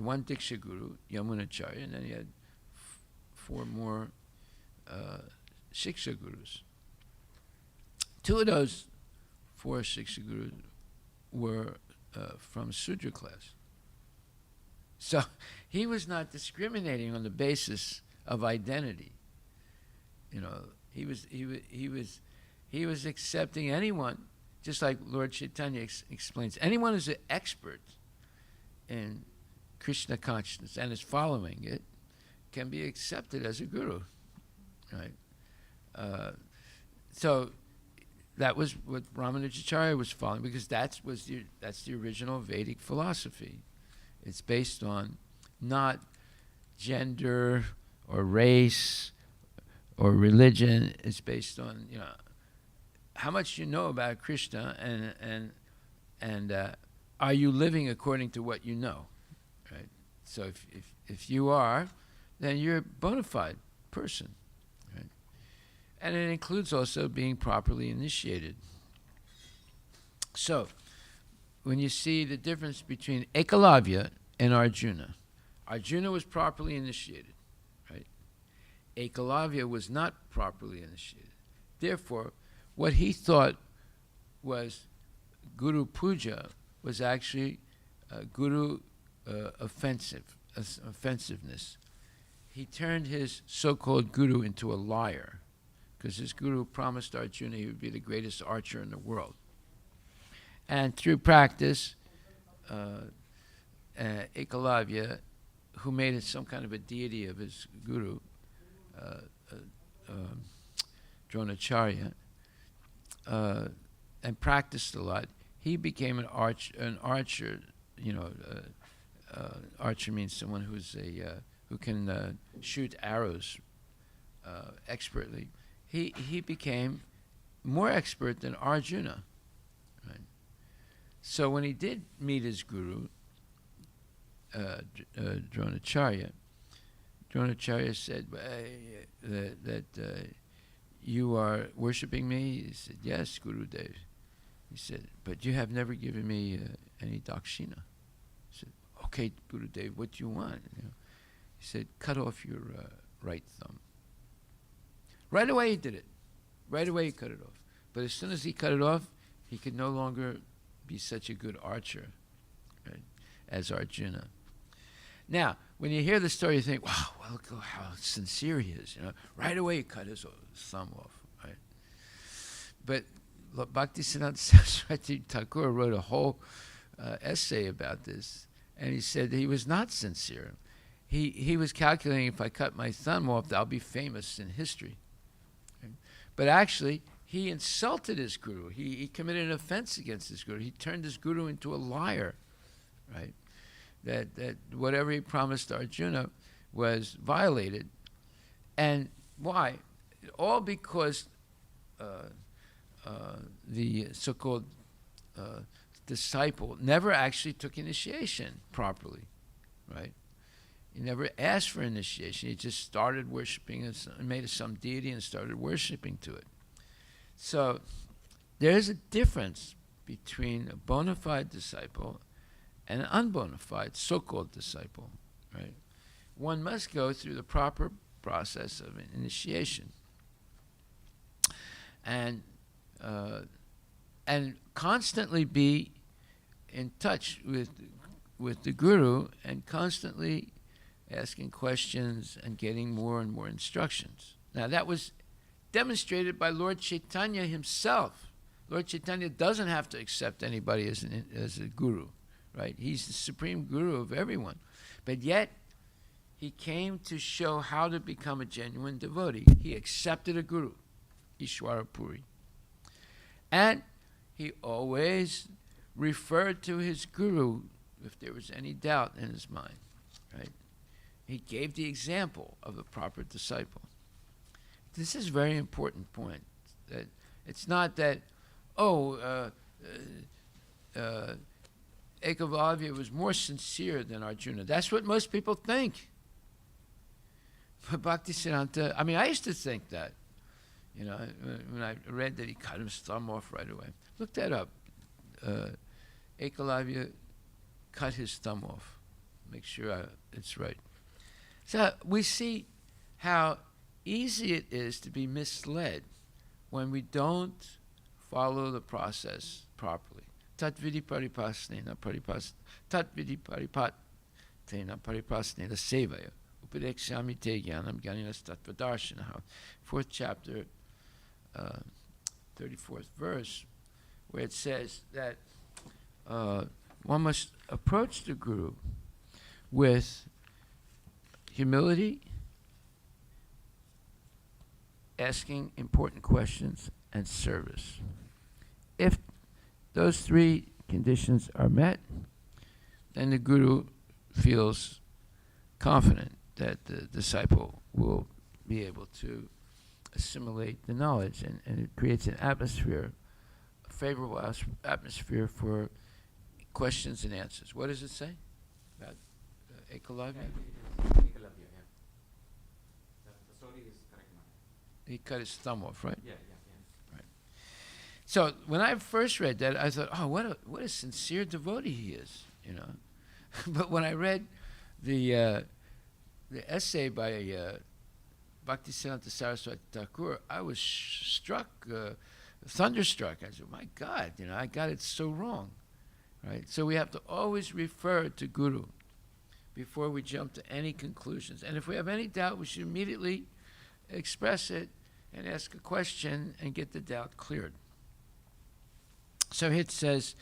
one Diksha guru, Yamunacharya, and then he had 4 more Shiksha gurus. 2 of those 4 Shiksha gurus were from Sudra class. So he was not discriminating on the basis of identity. He was accepting anyone, just like Lord Chaitanya explains. Anyone who's an expert in Krishna consciousness and is following it can be accepted as a guru, right? So that was what Ramanujacharya was following, because that's the original Vedic philosophy. It's based on not gender or race or religion. It's based on how much you know about Krishna, and are you living according to what you know, right? So if you are, then you're a bona fide person, right? And it includes also being properly initiated. So when you see the difference between Ekalavya and Arjuna, Arjuna was properly initiated, right? Ekalavya was not properly initiated. Therefore, what he thought was Guru Puja was actually Guru offensiveness. He turned his so-called Guru into a liar, because his Guru promised Arjuna he would be the greatest archer in the world. And through practice, Ekalavya, who made it some kind of a deity of his Guru, Dronacharya, and practiced a lot, he became an archer. Archer means someone who can shoot arrows expertly. He became more expert than Arjuna, right? So when he did meet his guru, Dronacharya said that you are worshipping me. He said, yes, Gurudev. He said, but you have never given me any dakshina. He said, okay, Gurudev, what do you want? He said, cut off your right thumb. Right away he did it. Right away he cut it off. But as soon as he cut it off, he could no longer be such a good archer, right, as Arjuna. Now, when you hear the story, you think, wow, well, look how sincere he is. Right away he cut his thumb off, right? But Bhaktisiddhanta Saraswati Thakur wrote a whole essay about this, and he said he was not sincere. He was calculating, if I cut my thumb off, I'll be famous in history. Right? But actually, he insulted his guru. He committed an offense against his guru. He turned his guru into a liar, right? That whatever he promised Arjuna was violated. And why? All because the so-called disciple never actually took initiation properly, right? He never asked for initiation. He just started worshiping and made it some deity and started worshiping to it. So there's a difference between a bona fide disciple and an unbona fide so-called disciple, right? One must go through the proper process of initiation, and constantly be in touch with the guru, and constantly asking questions and getting more and more instructions. Now that was demonstrated by Lord Chaitanya himself. Lord Chaitanya doesn't have to accept anybody as a guru, right? He's the supreme guru of everyone. But yet, he came to show how to become a genuine devotee. He accepted a guru, Ishwara Puri. And he always referred to his guru if there was any doubt in his mind, right? He gave the example of a proper disciple. This is a very important point. That it's not that, Ekavalvya was more sincere than Arjuna. That's what most people think. But Bhaktisiddhanta, I used to think that. When I read that he cut his thumb off right away. Look that up. Ekalavya cut his thumb off. Make sure it's right. So we see how easy it is to be misled when we don't follow the process properly. Tatvidi paripasnena tatvidi paripatena paripasnena sevaya upadekshami te jnanam jnaninas tatvadarshanaha. 4th chapter, 34th verse, where it says that one must approach the Guru with humility, asking important questions, and service. If those 3 conditions are met, then the Guru feels confident that the disciple will be able to assimilate the knowledge, and it creates an atmosphere, a favorable atmosphere for questions and answers. What does it say about Ekalavya? Ekalavya, yeah. The story is correct now. He cut his thumb off, right? Yeah. Right. So when I first read that, I thought, what a sincere devotee he is, But when I read the essay by Bhaktisiddhanta Saraswati Thakur, I was thunderstruck. I said, my God, I got it so wrong, right? So we have to always refer to Guru before we jump to any conclusions. And if we have any doubt, we should immediately express it and ask a question and get the doubt cleared. So it says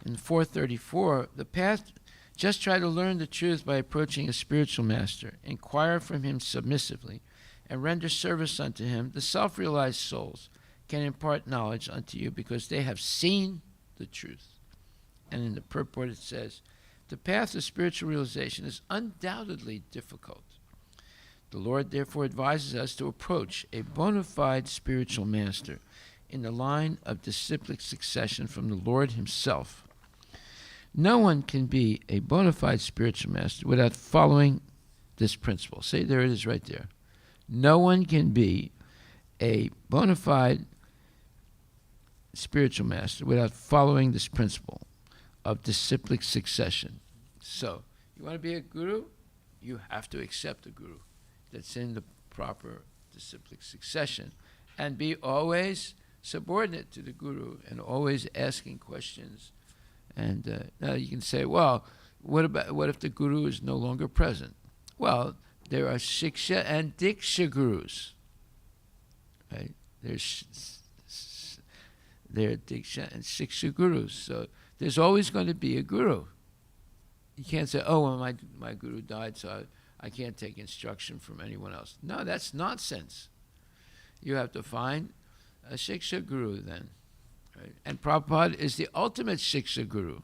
in 434, the path, just try to learn the truth by approaching a spiritual master. Inquire from him submissively and render service unto him. The self-realized souls can impart knowledge unto you because they have seen the truth. And in the purport it says, the path of spiritual realization is undoubtedly difficult. The Lord therefore advises us to approach a bona fide spiritual master in the line of disciplic succession from the Lord himself. No one can be a bona fide spiritual master without following this principle. See, there it is right there. No one can be a bona fide spiritual master without following this principle of disciplic succession. So, you want to be a guru? You have to accept a guru that's in the proper disciplic succession and be always subordinate to the guru and always asking questions. And now you can say, well, what if the guru is no longer present? Well, there are Shiksha and Diksha gurus, right? There are Diksha and Shiksha gurus. So there's always going to be a guru. You can't say, well, my guru died, so I can't take instruction from anyone else. No, that's nonsense. You have to find a Shiksha guru then. Right? And Prabhupada is the ultimate Shiksha guru.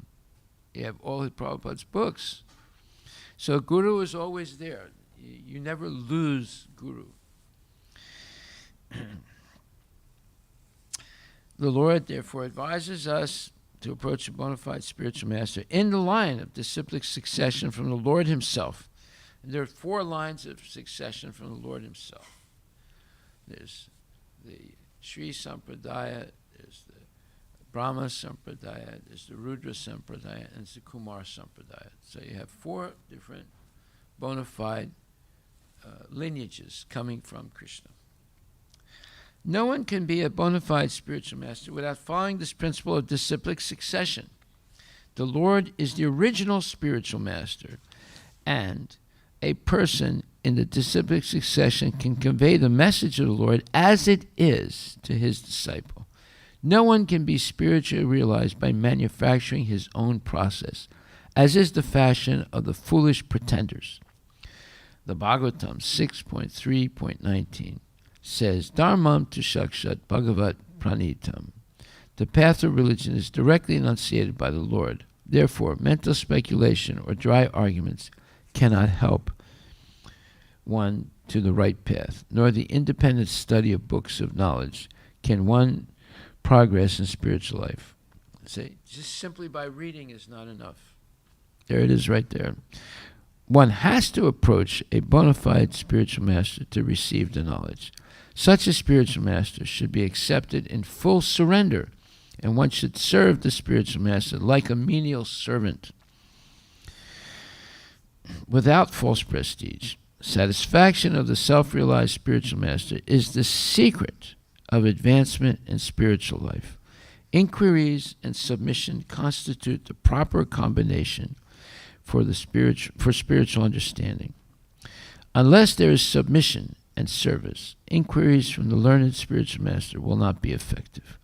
You have all of Prabhupada's books. So guru is always there. You never lose guru. The Lord therefore advises us to approach a bona fide spiritual master in the line of disciplic succession from the Lord himself. And there are 4 lines of succession from the Lord himself. There's the Sri Sampradaya, there's the Brahma Sampradaya, there's the Rudra Sampradaya, and there's the Kumar Sampradaya. So you have 4 different bona fide lineages coming from Krishna. No one can be a bona fide spiritual master without following this principle of disciplic succession. The Lord is the original spiritual master, and a person in the disciplic succession can convey the message of the Lord as it is to his disciple. No one can be spiritually realized by manufacturing his own process, as is the fashion of the foolish pretenders. The Bhagavatam 6.3.19 says, Dharmam tu shakshat bhagavat pranitam. The path of religion is directly enunciated by the Lord. Therefore, mental speculation or dry arguments cannot help one to the right path, nor the independent study of books of knowledge can one progress in spiritual life. Say, just simply by reading is not enough. There it is right there. One has to approach a bona fide spiritual master to receive the knowledge. Such a spiritual master should be accepted in full surrender, and one should serve the spiritual master like a menial servant, without false prestige. Satisfaction of the self-realized spiritual master is the secret of advancement in spiritual life. Inquiries and submission constitute the proper combination for spiritual understanding. Unless there is submission and service, inquiries from the learned spiritual master will not be effective.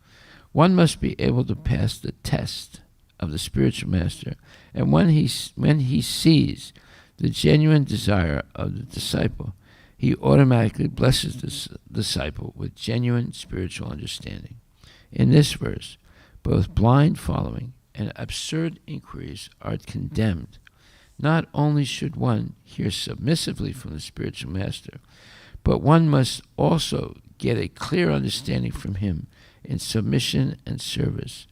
One must be able to pass the test of the spiritual master, and when he sees the genuine desire of the disciple, he automatically blesses the disciple with genuine spiritual understanding. In this verse, both blind following and absurd inquiries are condemned. Not only should one hear submissively from the spiritual master, but one must also get a clear understanding from him in submission and service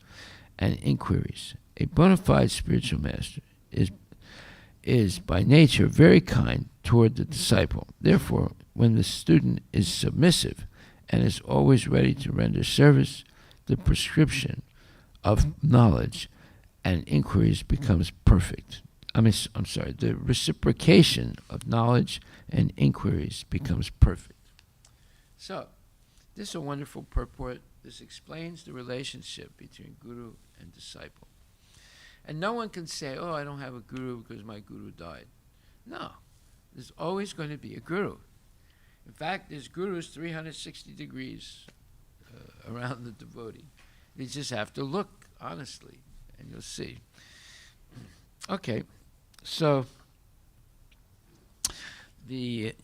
and inquiries. A bona fide spiritual master is by nature very kind toward the disciple. Therefore, when the student is submissive and is always ready to render service, the prescription of knowledge and inquiries becomes perfect. The reciprocation of knowledge and inquiries becomes perfect. So, this is a wonderful purport. This explains the relationship between guru and disciple. And no one can say, oh, I don't have a guru because my guru died. No, there's always going to be a guru. In fact, there's gurus 360 degrees around the devotee. You just have to look honestly, and you'll see. Okay, so the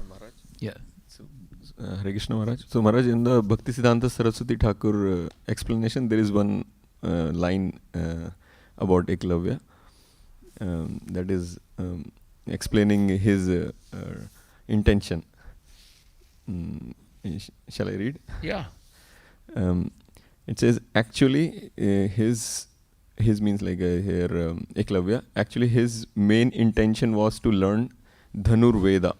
Maharaj. Yeah. Hare Krishna Maharaj. So Maharaj, in the Bhaktisiddhanta Saraswati Thakur explanation, there is one line about Eklavya that is explaining his intention. Shall I read? Yeah. It says, actually, his means like here Eklavya. Actually, his main intention was to learn Dhanur Veda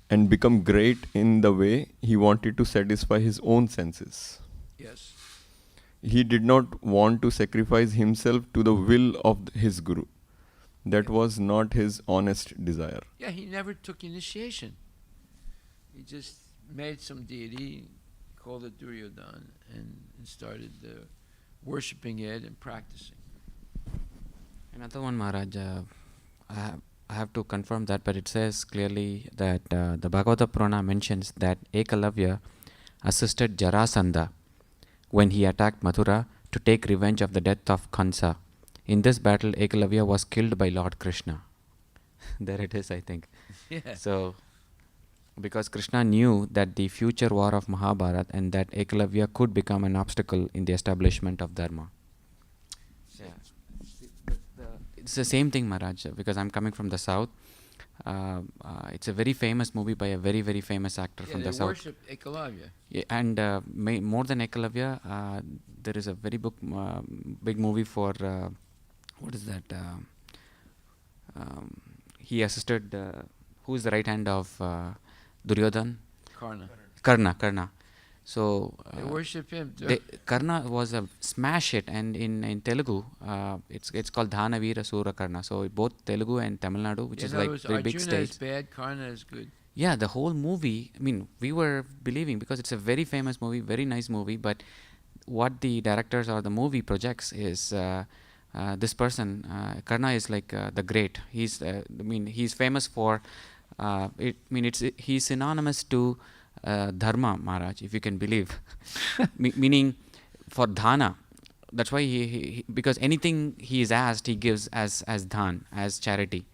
and become great in the way he wanted to satisfy his own senses. Yes. He did not want to sacrifice himself to the will of his guru. That was not his honest desire. Yeah, he never took initiation. He just made some deity, called it Duryodhan, and started worshipping it and practicing. Another one, Maharaj, I have to confirm that, but it says clearly that the Bhagavata Purana mentions that Ekalavya assisted Jarasandha when he attacked Mathura to take revenge of the death of Kansa. In this battle, Ekalavya was killed by Lord Krishna. There it is, I think. Yeah. So, because Krishna knew that the future war of Mahabharata and that Ekalavya could become an obstacle in the establishment of Dharma. Yeah. It's the same thing, Maharaj, because I'm coming from the south. It's a very famous movie by a very, very famous actor from the south. They worship Ekalavya. Yeah, and more than Ekalavya, there is a very big movie for, what is that? He assisted, who is the right hand of Duryodhan? Karna. So they worship him. Karna was a smash hit, and in Telugu, it's called Dhana Veera Sura Karna. So both Telugu and Tamil Nadu, which is like very big stage. Arjuna is bad, Karna is good. Yeah, the whole movie. I mean, we were believing because it's a very famous movie, very nice movie. But what the directors or the movie projects is this person, Karna, is like the great. He's famous for. He's synonymous to Dharma, Maharaj, if you can believe. Meaning for Dhana. That's why because anything he is asked, he gives as dhan, as charity.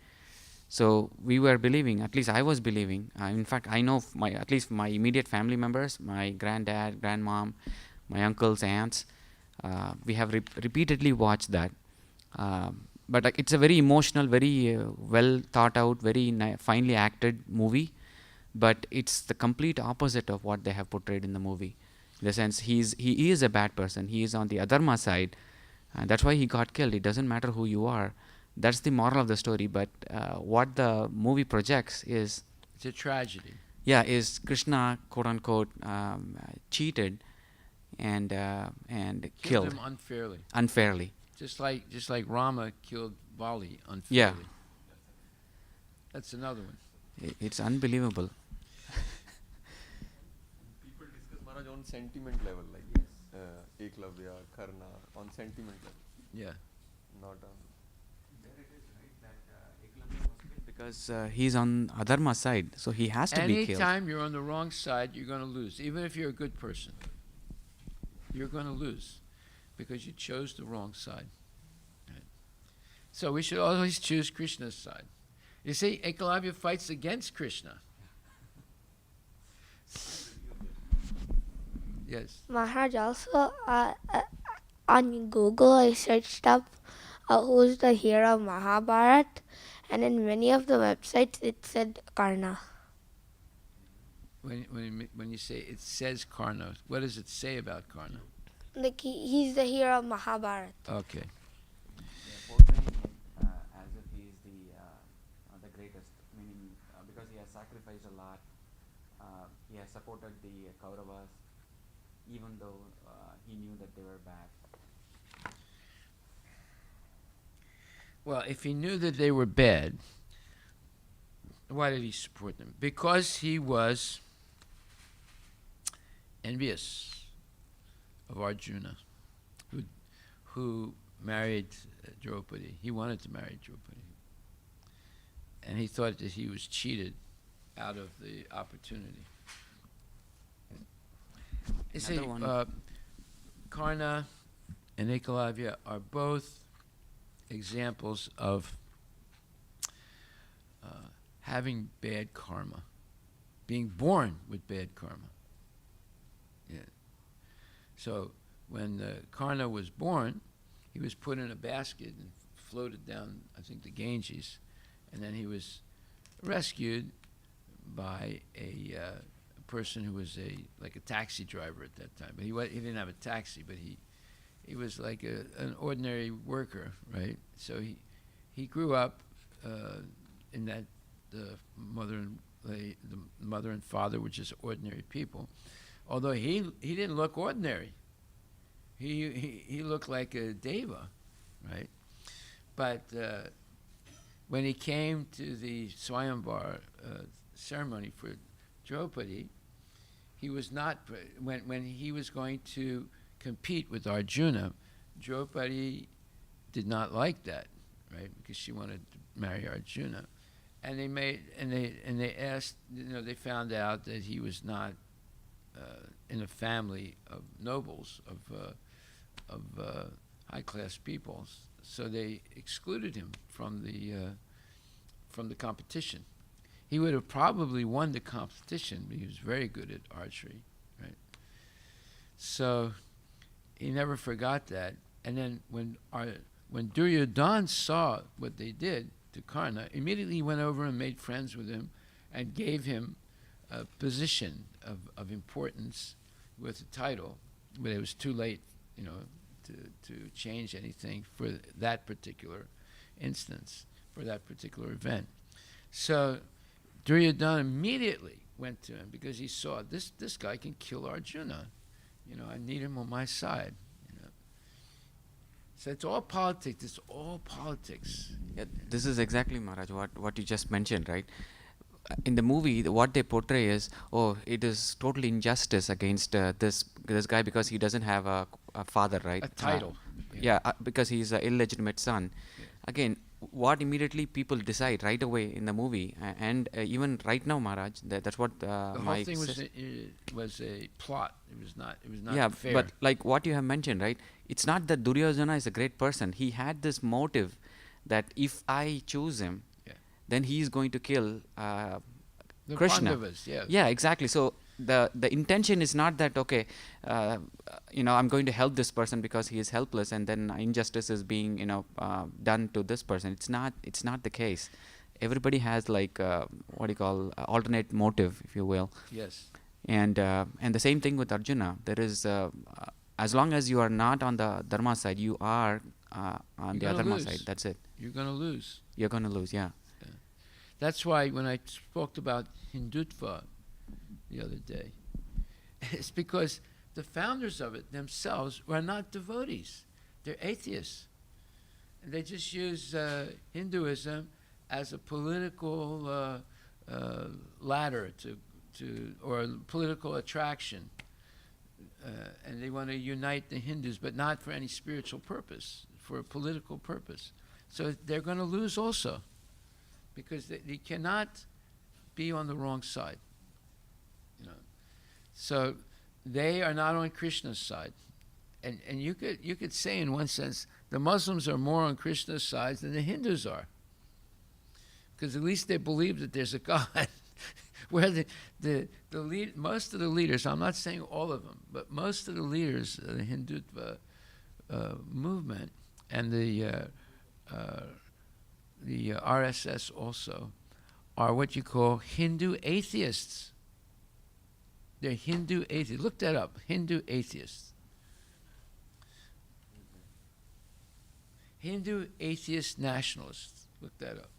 So we were believing, at least I was believing. In fact, I know at least my immediate family members, my granddad, grandmom, my uncles, aunts, we have repeatedly watched that. But it's a very emotional, very well thought out, very finely acted movie. But it's the complete opposite of what they have portrayed in the movie. In the sense, he is a bad person. He is on the adharma side, and that's why he got killed. It doesn't matter who you are. That's the moral of the story. But what the movie projects is, it's a tragedy. Yeah, is Krishna, quote unquote, cheated and killed him unfairly. Unfairly. Just like Rama killed Bali unfairly. Yeah. That's another one. It's unbelievable. People discuss Maharaj on sentiment level, like Eklavya, Karna, on sentiment level. Yeah. Not on. There it is, right? That Eklavya was killed because he's on adharma side, so he has to be killed. Anytime you're on the wrong side, you're going to lose. Even if you're a good person, you're going to lose because you chose the wrong side. Right. So we should always choose Krishna's side. You see, Eklavya fights against Krishna. Yes. Maharaj, also on Google I searched up who's the hero of Mahabharata, and in many of the websites it said Karna. When you say it says Karna, what does it say about Karna? Like he's the hero of Mahabharata. Okay. They're portraying him as if he is the greatest, meaning because he has sacrificed a lot, he has supported the Kauravas, even though he knew that they were bad. Well, if he knew that they were bad, why did he support them? Because he was envious of Arjuna, who married Draupadi. He wanted to marry Draupadi. And he thought that he was cheated out of the opportunity. You see, Karna and Eklavya are both examples of having bad karma, being born with bad karma. Yeah. So when Karna was born, he was put in a basket and floated down, I think, the Ganges, and then he was rescued by a person who was like a taxi driver at that time. But he didn't have a taxi, but he was like an ordinary worker, right? So he grew up in that the mother and father were just ordinary people, although he didn't look ordinary. He looked like a deva, right? But when he came to the Swayamvar ceremony for Draupadi, he was not when he was going to compete with Arjuna. Draupadi did not like that, right? Because she wanted to marry Arjuna, and they asked, they found out that he was not in a family of nobles, of high class people, so they excluded him from the competition. He would have probably won the competition, but he was very good at archery, right? So he never forgot that. And then when Duryodhana saw what they did to Karna, immediately he went over and made friends with him and gave him a position of importance with a title, but it was too late, to change anything for that particular instance, for that particular event. So Duryodhana immediately went to him because he saw this guy can kill Arjuna. I need him on my side. So it's all politics. It's all politics. Yeah, this is exactly, Maharaj, what you just mentioned, right? In the movie, what they portray is, it is total injustice against this guy because he doesn't have a father, right? A title. because he's an illegitimate son. Yeah. Again, what immediately people decide right away in the movie, and even right now, Maharaj, that's what The whole Mike thing says. was a plot. It was not Yeah, fair. but like what you have mentioned, right? It's not that Duryodhana is a great person. He had this motive that if I choose him, Yeah. then he is going to kill The Krishna. Pandavas, yes. Yeah, exactly. So the intention is not that okay, I'm going to help this person because he is helpless, and then injustice is being done to this person. It's not the case. Everybody has like what do you call alternate motive, if you will. Yes. And the same thing with Arjuna. There is as long as you are not on the dharma side, you are on the You're gonna adharma lose. side. That's it. You're going to lose. You're going to lose. Yeah. That's why when I spoke about Hindutva the other day, it's because the founders of it themselves were not devotees. They're atheists. And they just use Hinduism as a political ladder or political attraction. And they want to unite the Hindus, but not for any spiritual purpose, for a political purpose. So they're going to lose also, because they cannot be on the wrong side. So they are not on Krishna's side. And you could say in one sense, the Muslims are more on Krishna's side than the Hindus are. Because at least they believe that there's a God. Where most of the leaders, I'm not saying all of them, but most of the leaders of the Hindutva movement and the RSS also are what you call Hindu atheists. They're Hindu atheists. Look that up, Hindu atheists. Hindu atheist nationalists. Look that up.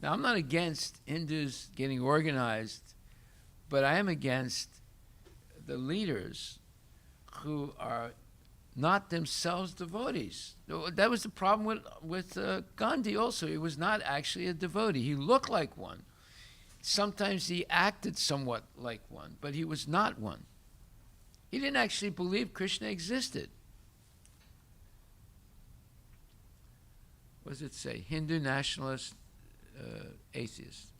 Now, I'm not against Hindus getting organized, but I am against the leaders who are not themselves devotees. That was the problem with Gandhi also. He was not actually a devotee. He looked like one. Sometimes he acted somewhat like one, but he was not one. He didn't actually believe Krishna existed. What does it say? Hindu nationalist atheist.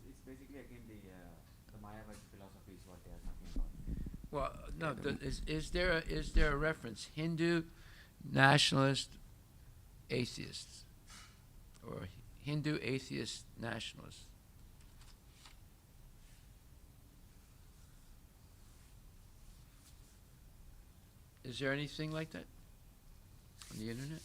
It's basically again the Mayavad philosophy is what they are talking about. Well, no. Is there a reference? Hindu nationalist atheists, or Hindu atheist nationalists? Is there anything like that on the internet?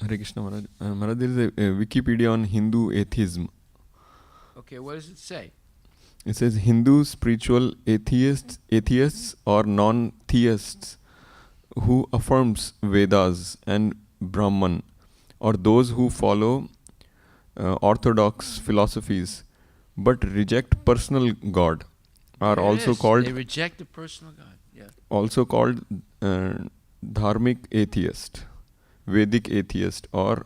Hare Krishna Maharaj. Maharaj, there is a Wikipedia on Hindu atheism. Okay, what does it say? It says Hindu spiritual atheists or non-theists who affirms Vedas and Brahman, or those who follow orthodox philosophies but reject personal God, are There it also is. called They reject the personal God. Yeah. dharmic atheist, Vedic atheist, or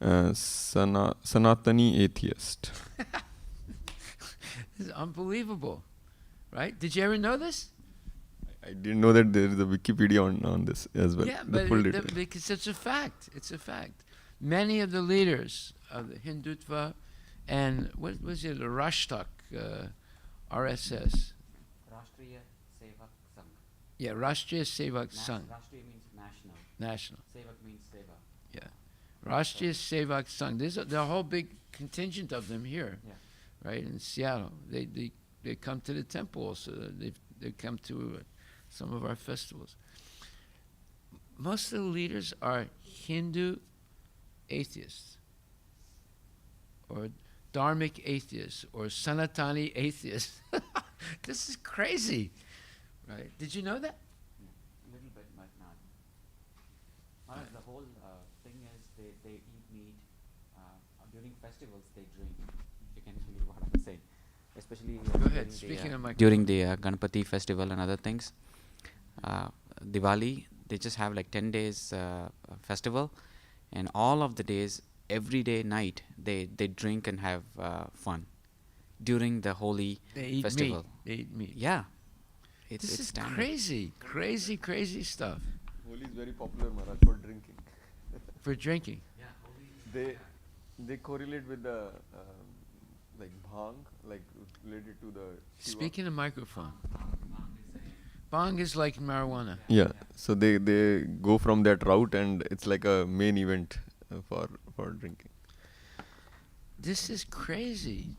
Sanatani atheist. This is unbelievable, right? Did you ever know this? I didn't know that there is a Wikipedia on this as well. Yeah, The full details. because it's a fact. It's a fact. Many of the leaders of the Hindutva and what was it, the Rashtak, RSS. Rashtriya Sevak Sangh. Yeah, Rashtriya Sevak Sangh. Rashtriya means national. National. Sevak means seva. Yeah. Rashtriya Sevak Sangh. There's a whole big contingent of them here, Yeah. right, in Seattle. They come to the temple also. They come to some of our festivals. Most of the leaders are Hindu atheists, or dharmic atheists, or Sanatani atheists. This is crazy, right? Did you know that? Little bit, but not. Maharaj, the whole thing is they eat meat. During festivals, they drink. You can believe what I'm saying. Especially Go ahead. Speaking of my during the Ganpati festival and other things. Diwali, they just have like 10 days festival, and all of the days every day night they drink and have fun during the holy They eat festival. meat. They eat meat. Yeah, it's This is standard. crazy stuff Holi is very popular, Maharaj, for drinking. for drinking. They correlate with the like bhang, like related to the Shiva. Speaking of microphone, bhang is like marijuana. Yeah, so they go from that route, and it's like a main event for drinking. This is crazy.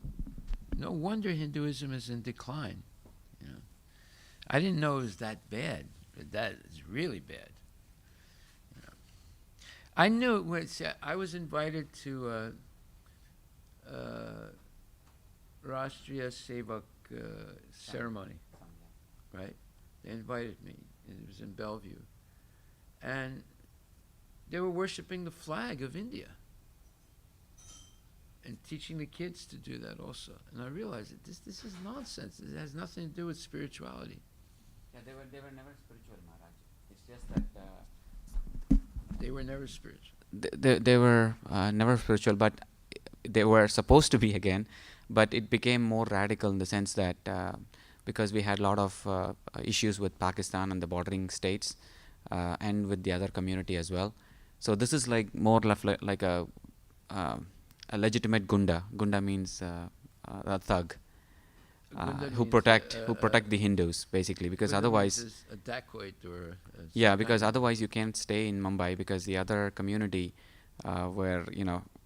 No wonder Hinduism is in decline. You know, I didn't know it was that bad, but that is really bad. You know, I knew it was. I was invited to Rashtriya Sevak ceremony, right? They invited me. It was in Bellevue, and they were worshiping the flag of India and teaching the kids to do that also. And I realized that this is nonsense. It has nothing to do with spirituality. Yeah, they were never spiritual, Maharaj. It's just that They were never spiritual. they were never spiritual, but they were supposed to be again. But it became more radical in the sense that because we had a lot of issues with Pakistan and the bordering states, and with the other community as well. So this is like more like a legitimate gunda. Gunda means a thug Gunda who means, protect the Hindus basically, because Gunda otherwise means a dacoit or yeah, because otherwise you can't stay in Mumbai, because the other community were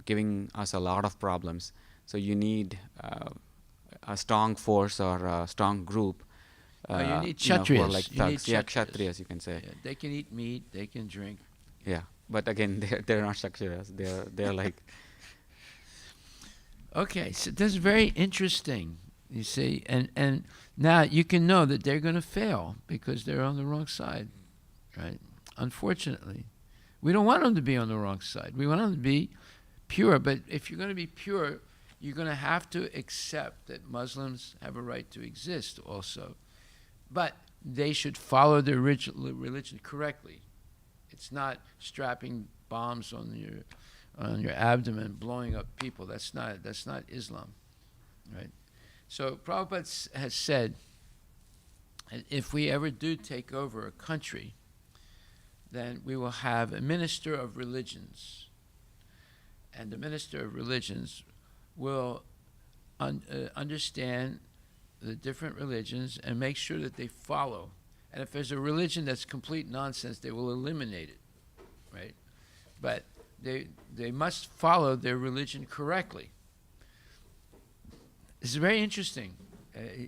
giving us a lot of problems. So you need a strong force or a strong group. you need who are kshatriyas. like You need thugs. Yeah, kshatriyas. kshatriyas you can say. Yeah, they can eat meat. They can drink. Yeah, but again they're not kshatriyas. They're like Okay, so this is very interesting. You see, and now you can know that they're going to fail because they're on the wrong side, right? Unfortunately, we don't want them to be on the wrong side. We want them to be pure. But if you're going to be pure, you're going to have to accept that Muslims have a right to exist also. But they should follow their religion correctly. It's not strapping bombs on your abdomen, blowing up people. That's not Islam, right? So Prabhupada has said, if we ever do take over a country, then we will have a minister of religions, and the minister of religions will understand the different religions and make sure that they follow. And if there's a religion that's complete nonsense, they will eliminate it, right? But they must follow their religion correctly. This is very interesting.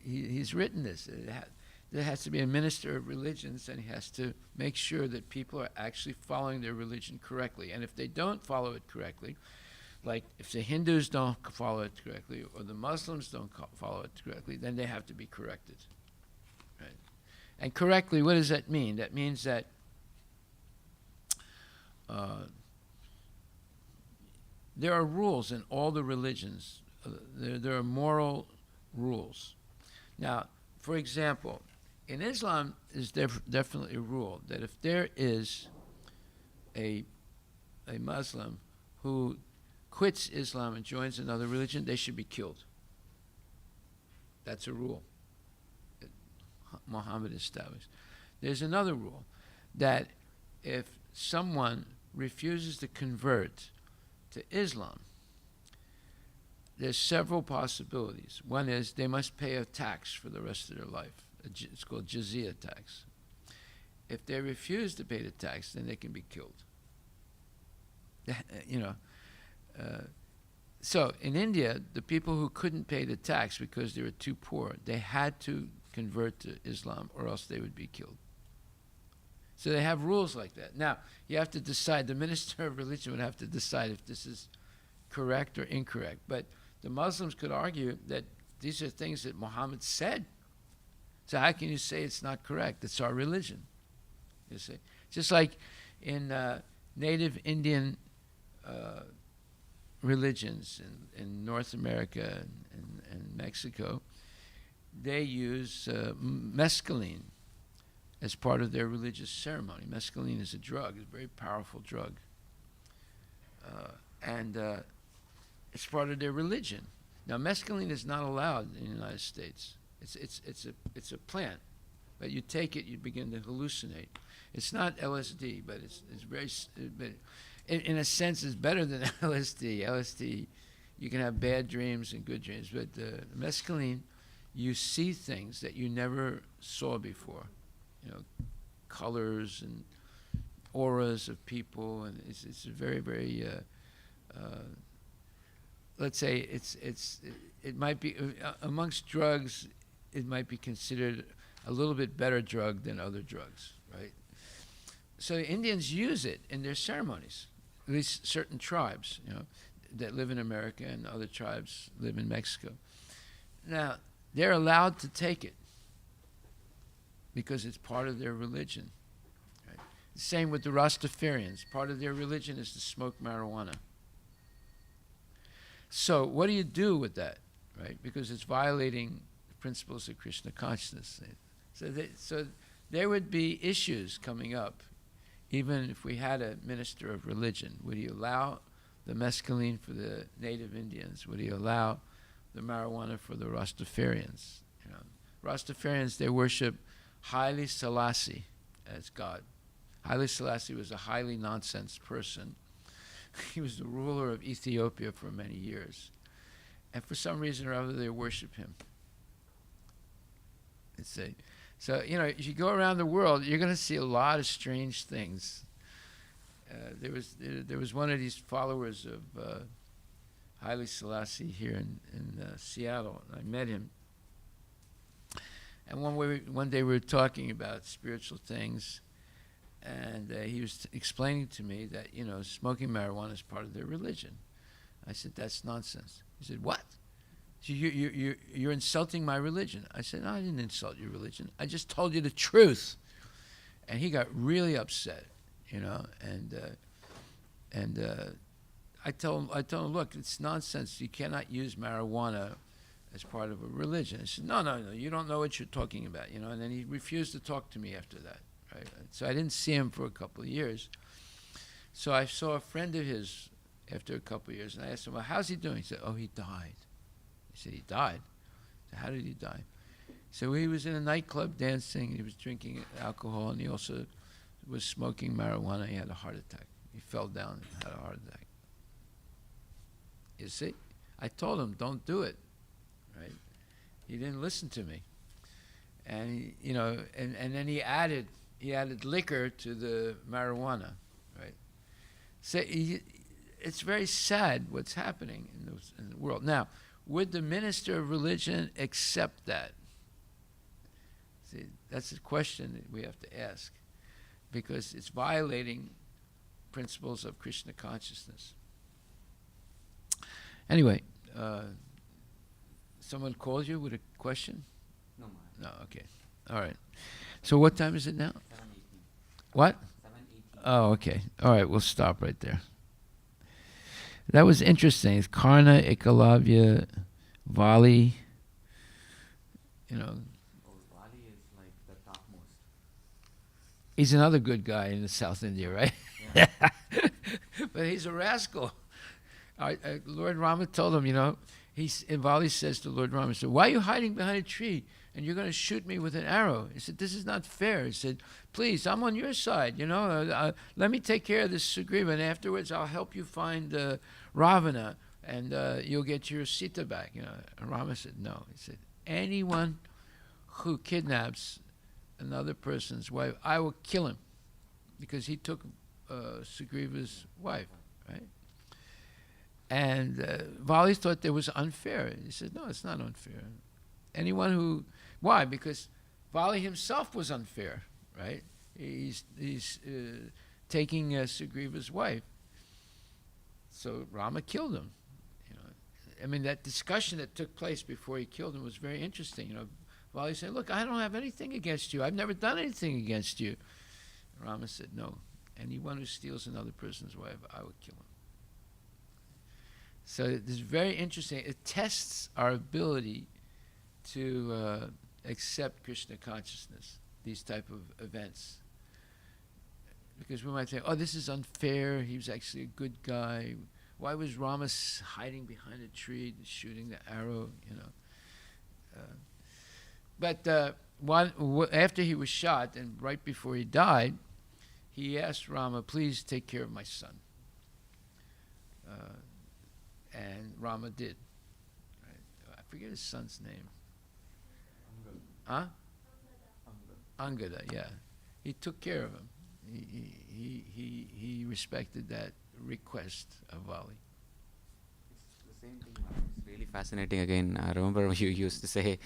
He's written this. There has to be a minister of religions, and he has to make sure that people are actually following their religion correctly. And if they don't follow it correctly, like if the Hindus don't follow it correctly or the Muslims don't follow it correctly, then they have to be corrected. Right? And correctly, what does that mean? That means that there are rules in all the religions. There are moral rules. Now, for example, in Islam, is definitely a rule that if there is a Muslim who quits Islam and joins another religion, they should be killed. That's a rule that Muhammad established. There's another rule that if someone refuses to convert to Islam, there's several possibilities. One is they must pay a tax for the rest of their life. It's called jizya tax. If they refuse to pay the tax, then they can be killed. So in India, the people who couldn't pay the tax because they were too poor, they had to convert to Islam or else they would be killed. So they have rules like that. Now, you have to decide, the minister of religion would have to decide if this is correct or incorrect. But the Muslims could argue that these are things that Muhammad said. So how can you say it's not correct? It's our religion. You see, just like in native Indian religions in North America and Mexico, they use mescaline as part of their religious ceremony. Mescaline is a drug, it's a very powerful drug. and it's part of their religion. Now, mescaline is not allowed in the United States. It's a plant, but you take it, you begin to hallucinate. It's not LSD, but it's very, but in a sense, it's better than LSD. LSD, you can have bad dreams and good dreams, but mescaline, you see things that you never saw before, colors and auras of people, and it's a very, very, let's say it might be amongst drugs, it might be considered a little bit better drug than other drugs, right? So Indians use it in their ceremonies, at least certain tribes, that live in America, and other tribes live in Mexico. Now, they're allowed to take it because it's part of their religion. Right? Same with the Rastafarians. Part of their religion is to smoke marijuana. So what do you do with that, right? Because it's violating the principles of Krishna consciousness. So there would be issues coming up, even if we had a minister of religion. Would he allow the mescaline for the native Indians? Would he allow the marijuana for the Rastafarians? Rastafarians, they worship Haile Selassie as God. Haile Selassie was a highly nonsense person. He was the ruler of Ethiopia for many years. And for some reason or other, they worship him. So, if you go around the world, you're going to see a lot of strange things. There was one of these followers of Haile Selassie here in Seattle, and I met him. And one day we were talking about spiritual things, and he was explaining to me that, smoking marijuana is part of their religion. I said, that's nonsense. He said, what? You're insulting my religion. I said, no, I didn't insult your religion. I just told you the truth. And he got really upset, and I told him, look, it's nonsense. You cannot use marijuana as part of a religion. He said, no, you don't know what you're talking about, and then he refused to talk to me after that. Right? So I didn't see him for a couple of years. So I saw a friend of his after a couple of years, and I asked him, well, how's he doing? He said, oh, he died. He said, he died? I said, how did he die? So he was in a nightclub dancing, he was drinking alcohol, and he also was smoking marijuana. He had a heart attack. He fell down and had a heart attack. You see? I told him, don't do it, right? He didn't listen to me. And, and then he added liquor to the marijuana, right? So it's very sad what's happening in the world. Now, would the minister of religion accept that? See, that's a question that we have to ask, because it's violating principles of Krishna consciousness. Anyway, someone calls you with a question? No, No, okay. All right. So what time is it now? 7:18. What? 7:18. Oh, okay. All right, we'll stop right there. That was interesting. It's Karna, Ekalavya, Vali, Vali is like the topmost. He's another good guy in the South India, right? Yeah. But he's a rascal. Lord Rama told him, and Vali says to Lord Rama, why are you hiding behind a tree and you're going to shoot me with an arrow? He said, this is not fair. He said, please, I'm on your side, let me take care of this Sugriva, and afterwards I'll help you find Ravana, and you'll get your Sita back. And Rama said, no. He said, anyone who kidnaps another person's wife, I will kill him, because he took Sugriva's wife, right? And Vali thought that was unfair. He said, no, it's not unfair. Why? Because Vali himself was unfair, right? He's taking Sugriva's wife. So Rama killed him. That discussion that took place before he killed him was very interesting. Vali said, look, I don't have anything against you. I've never done anything against you. Rama said, no, anyone who steals another person's wife, I will kill him. So this is very interesting. It tests our ability to accept Krishna consciousness, these type of events. Because we might think, oh, this is unfair. He was actually a good guy. Why was Rama hiding behind a tree, shooting the arrow? But after he was shot and right before he died, he asked Rama, "Please take care of my son." And Rama did. Right? I forget his son's name. Huh? Angada, yeah. He took care of him. He respected that request of Vali. It's the same thing. It's really fascinating. Again, I remember you used to say,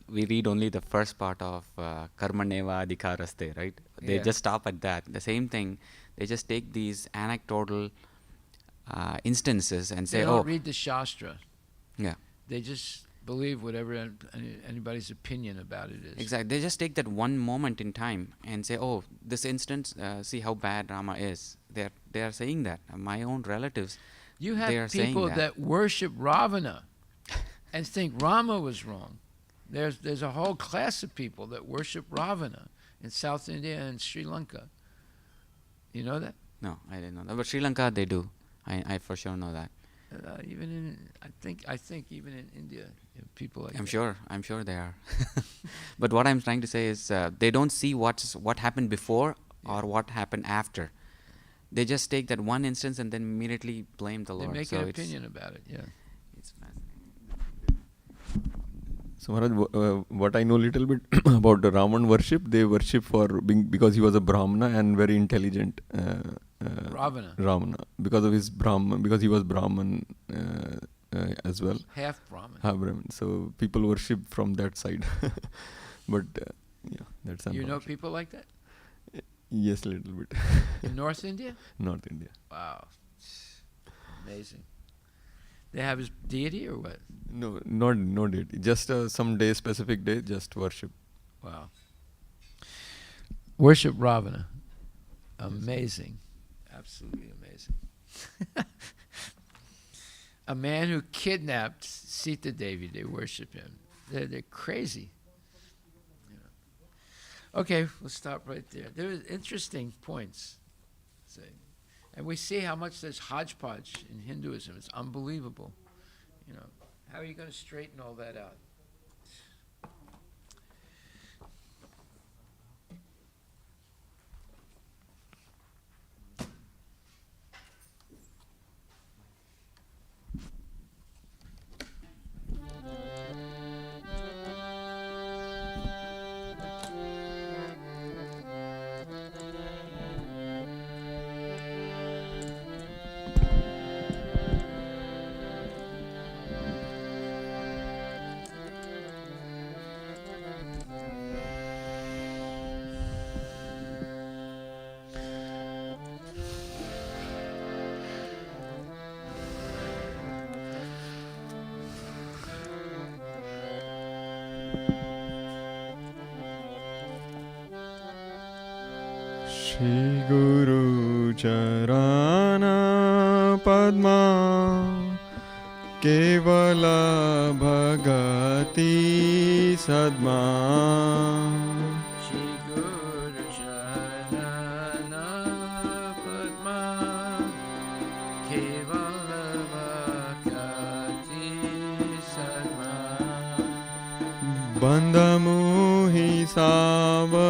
we read only the first part of Karmaneva Adhikaraste, right? They Yeah. just stop at that. The same thing. They just take these anecdotal instances and They say, don't oh, read the Shastra. yeah. They just believe whatever anybody's opinion about it is. Exactly. They just take that one moment in time and say, "Oh, this instance, see how bad Rama is." They are saying that. My own relatives, You they are have saying people that. that worship Ravana and think Rama was wrong. There's a whole class of people that worship Ravana in South India and Sri Lanka. You know that? No, I didn't know that. But Sri Lanka, they do. I for sure know that. Even in, I think even in India, people like I'm that. sure they are. But what I'm trying to say is, they don't see what happened before or what happened after. They just take that one instance and then immediately blame the They Lord. make So an it's opinion about it. Yeah. it's fascinating. So Maharaj, what I know little bit about the Raman worship, they worship because he was a Brahmana and very intelligent. Ravana. Ravana, because of his because he was Brahman as well. Half Brahmin. Half Brahmin. So people worship from that side. But yeah, that's You know unfortunate. people like that? Yes, little bit. In North India? North India. Wow. Amazing. They have his deity or what? No, no deity. Just some day, specific day, just worship. Wow. Worship Ravana. Amazing. Absolutely amazing. A man who kidnapped Sita Devi, they worship him. They're crazy. Okay, we'll stop right there. There are interesting points. And we see how much there's hodgepodge in Hinduism. It's unbelievable. How are you going to straighten all that out? Shri Guru Charana Padma Kevala Bhagati Sadma Shri Guru Charana Padma Kevala Bhakti Sadma Bandhamuhi Savadhana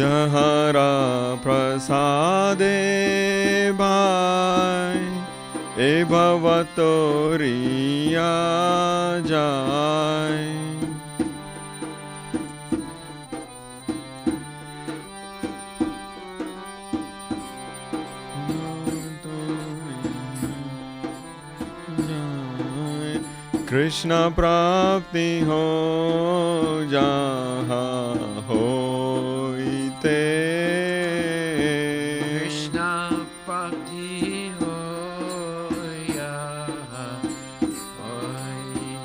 Jahara prasade bhai e bhavatoriya jai Krishna prapti ho jaha hoite Krishna Bhakti Hoya Hoite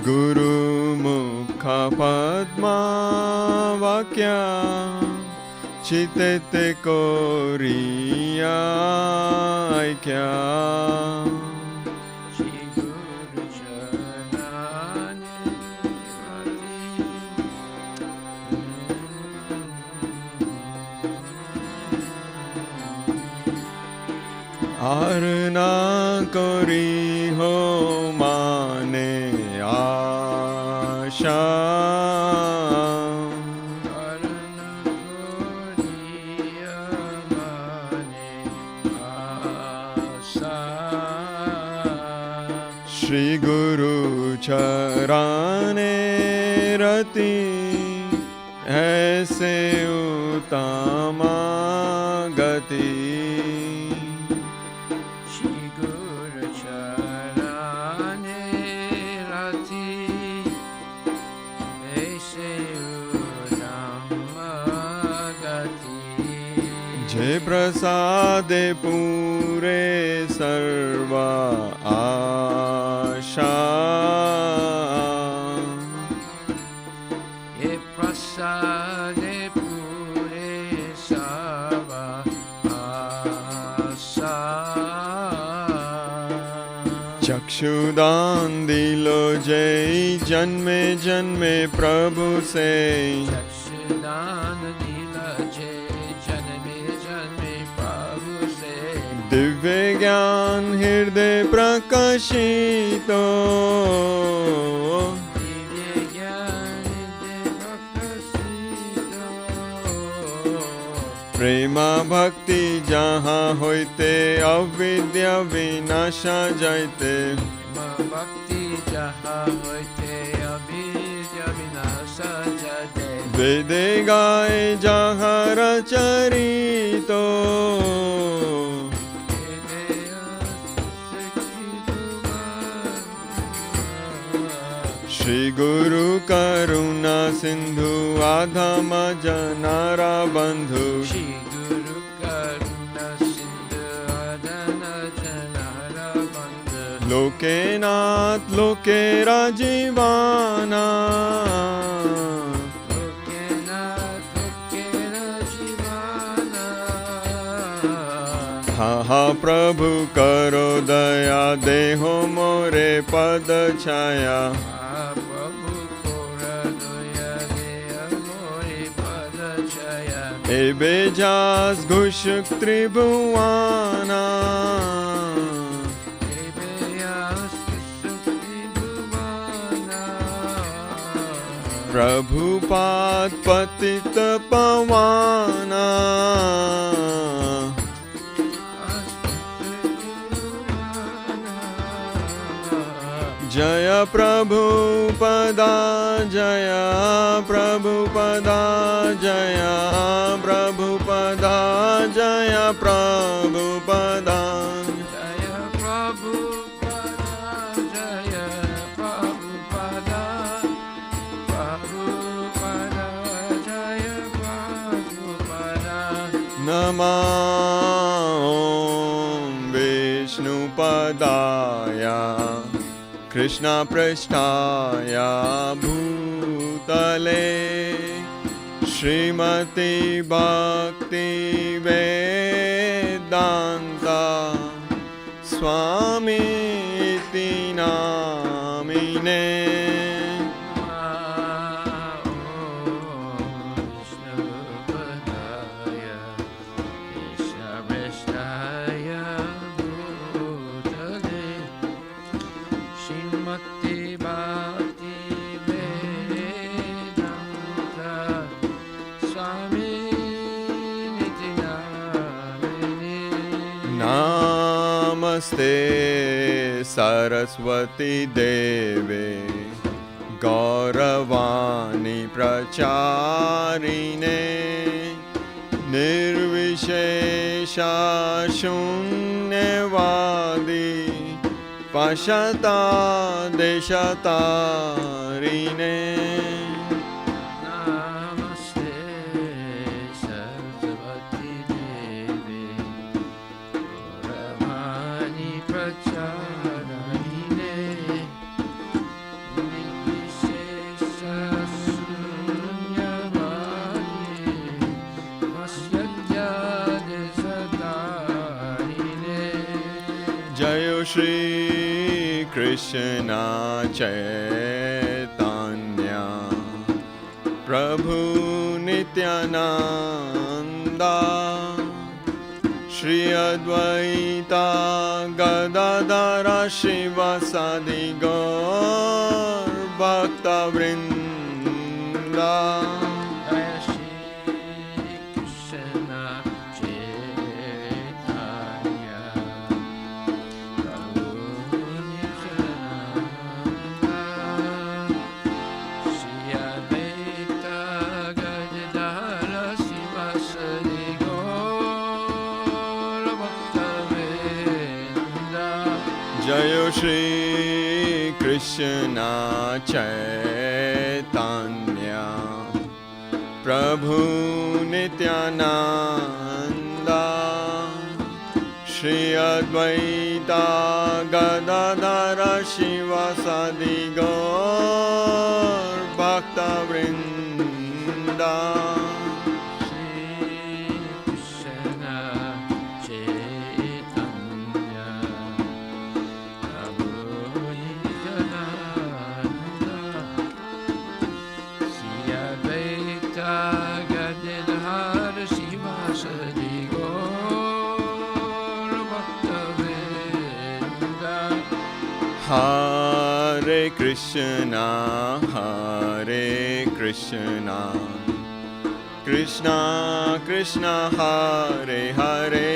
Guru Mukha Padma Vakya chitete koriya aikya. Arna kori ho mane asha. Shri Guru charane rati aise utama gati. जे प्रसादे पूरे सर्वा आशा. ये प्रसादे पूरे सर्वा आशा. चक्षुदान दिलो जय जन्मे जन्मे प्रभु से. चक्षुदान दिलो जय जन्मे जन्मे प्रभु से. दिव्य ज्ञान हृदय प्रकाशितो. दिव्य ज्ञान हृदय प्रकाशितो. प्रेमा भक्ति जहाँ होते अविद्या विनाशा जायते. भक्ति जहाँ होते अविद्या विनाशा जाते. वेदे गाय जहाँ रचरितो. श्री गुरु करुणा सिंधु आधम जनारा बंधु. श्री गुरु करुणा सिंधु आधम जनारा बंधु. लोके नाथ लोके राजीवाना. लोके नाथ लोके राजीवाना. हा प्रभु करो दया देहो मोरे पद छाया. प्रभु कोरा दया दया मोरे पद छाया. ए बेजास घुषुक त्रिभुवाना. प्रभुपाद पतित पवाना. जय प्रभुपदा जय प्रभुपदा जय प्रभुपदा जय प्रभुपदा. जय प्रभुपदा जय प्रभुपदा. प्रभुपदा जय प्रभुपदा. नमो विष्णुपदाय कृष्ण पृष्ठाय भूतले. श्रीमती भक्ति वेदांता स्वामी इति नामिने. नमस्ते सरस्वती देवे गौरवाणी प्रचारिणे. निर्विशेषा शून्यवादी पश्यता देशतारिणे. नमस्ते सरस्वती देवे गौरवाणी प्रचारिणे. निर्विशेषा शून्यवादी Krishna Chaitanya Prabhu Nityananda Shri Advaita Gadadara Shivasadi Gaur Bhakta Vrinda Jaya Shri Krishna Chaitanya Prabhu Nityananda Shri Advaita Gadadara Shivasadi Gaur Bhakta Vrinda Jayo Shri Krishna Chaitanya Prabhu Nityananda Shri Advaita Gadadara Shivasadi Gaur Bhakta Vrinda Shri Krishna Chaitanya Prabhu Nityananda Shri Advaita Gadadhara Shivasadi Gaur Bhakta Vrinda Hare Krishna Krishna Krishna Hare Hare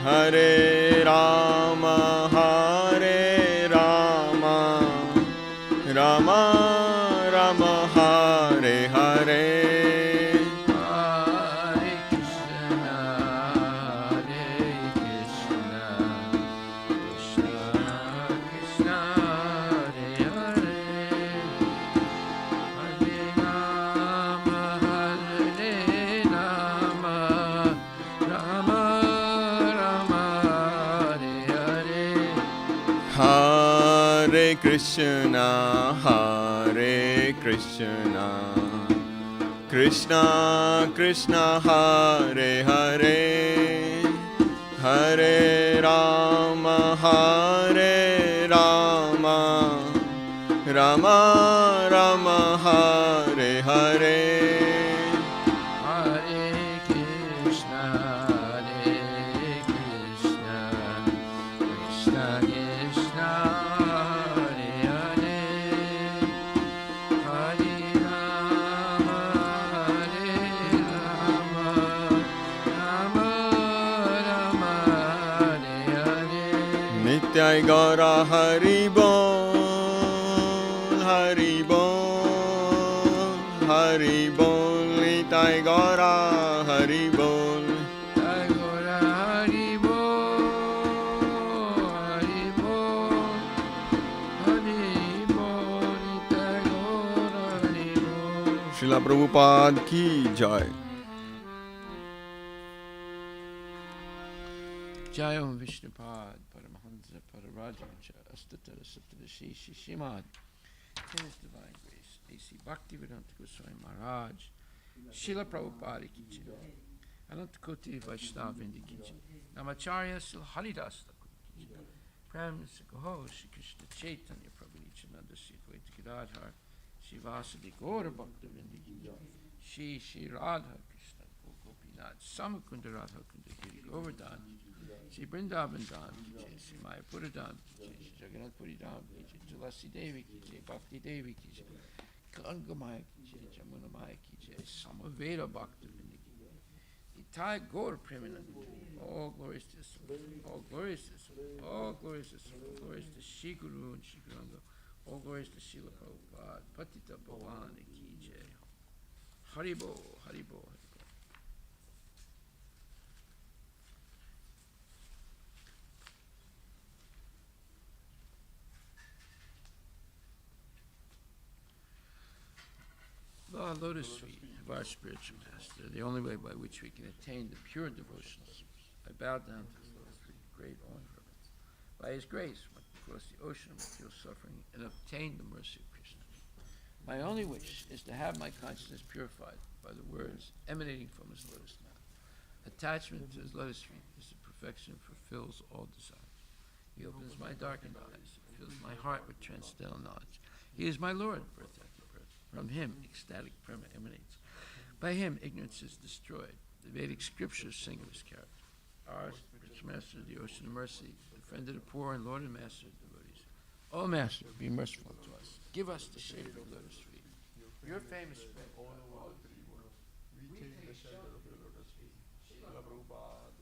Hare Rama Rama Rama Hare Hare Hare Krishna Krishna Krishna Hare Hare Hare Rama Rama Rama Hare Hare Hare Krishna Krishna Krishna Hare Hare Hare Rama Rama Rama Hare Hare Hare Krishna Krishna Krishna Hare Hare Hare Rama Rama Rama Hare Hare Nityai Gaura Hari Bol Nityai Gaura Hari Bol Jai Gaura Hari Bol Hari Bol Hari Bol Jai Gaura Hari Bol Srila Prabhupada ki jai. Jai Om Vishnupad Paramahansa Pararajacha Astatara Saptadashi Shishimad His Divine Grace A.C. Bhaktivedanta Goswami Maharaj Srila Prabhupada ki jai Ananta Koti Vaishnava Vrinda ki jai Namacharya Srila Haridas Thakur ki jai Prem Sikho Shri Krishna Chaitanya Prabhu Nityananda Shri Advaita Gadadhar Shri Vasudeva Gaura Bhakta Vrinda ki jai Shri Radha Krishna Gopinath Samakunda Radha Kunda Giri Govardhan Shri Vrindavan Dham ki jai, Shri Mayapura Dham ki jai, Shri Jagannath Puri Dham ki jai, Tulasi Devi ki jai, Bhakti Devi ki jai, Ganga Maya ki jai, Jamuna Maya ki jai, Samaveda Bhakta Vrinda ki jai. The entire Gaur Premanand, all glories to Soul, all glories to Soul, all glories to Soul, all glories to Shri Guru and Shri Guranga, all glories to Srila Prabhupada, Patita Bhavani ki jai. Haribo, Haribo, Haribo. The lotus feet of our spiritual master, the only way by which we can attain the pure devotional source. I bow down to his lotus feet with great awe and reverence. By his grace, one can cross the ocean of material suffering and obtain the mercy of Krishna. My only wish is to have my consciousness purified by the words emanating from his lotus mouth. Attachment to his lotus feet is the perfection that fulfills all desires. He opens my darkened eyes, fills my heart with transcendental knowledge. He is my Lord, birth after birth. From him, ecstatic prema emanates. By him, ignorance is destroyed. The Vedic scriptures sing of his character. Ours, rich master of the ocean of mercy, the friend of the poor and Lord and master of devotees. O Master, be merciful to us. Give us the shade of your lotus feet. Your famous spread all the world. We take the shelter of your lotus feet. Srila Prabhupada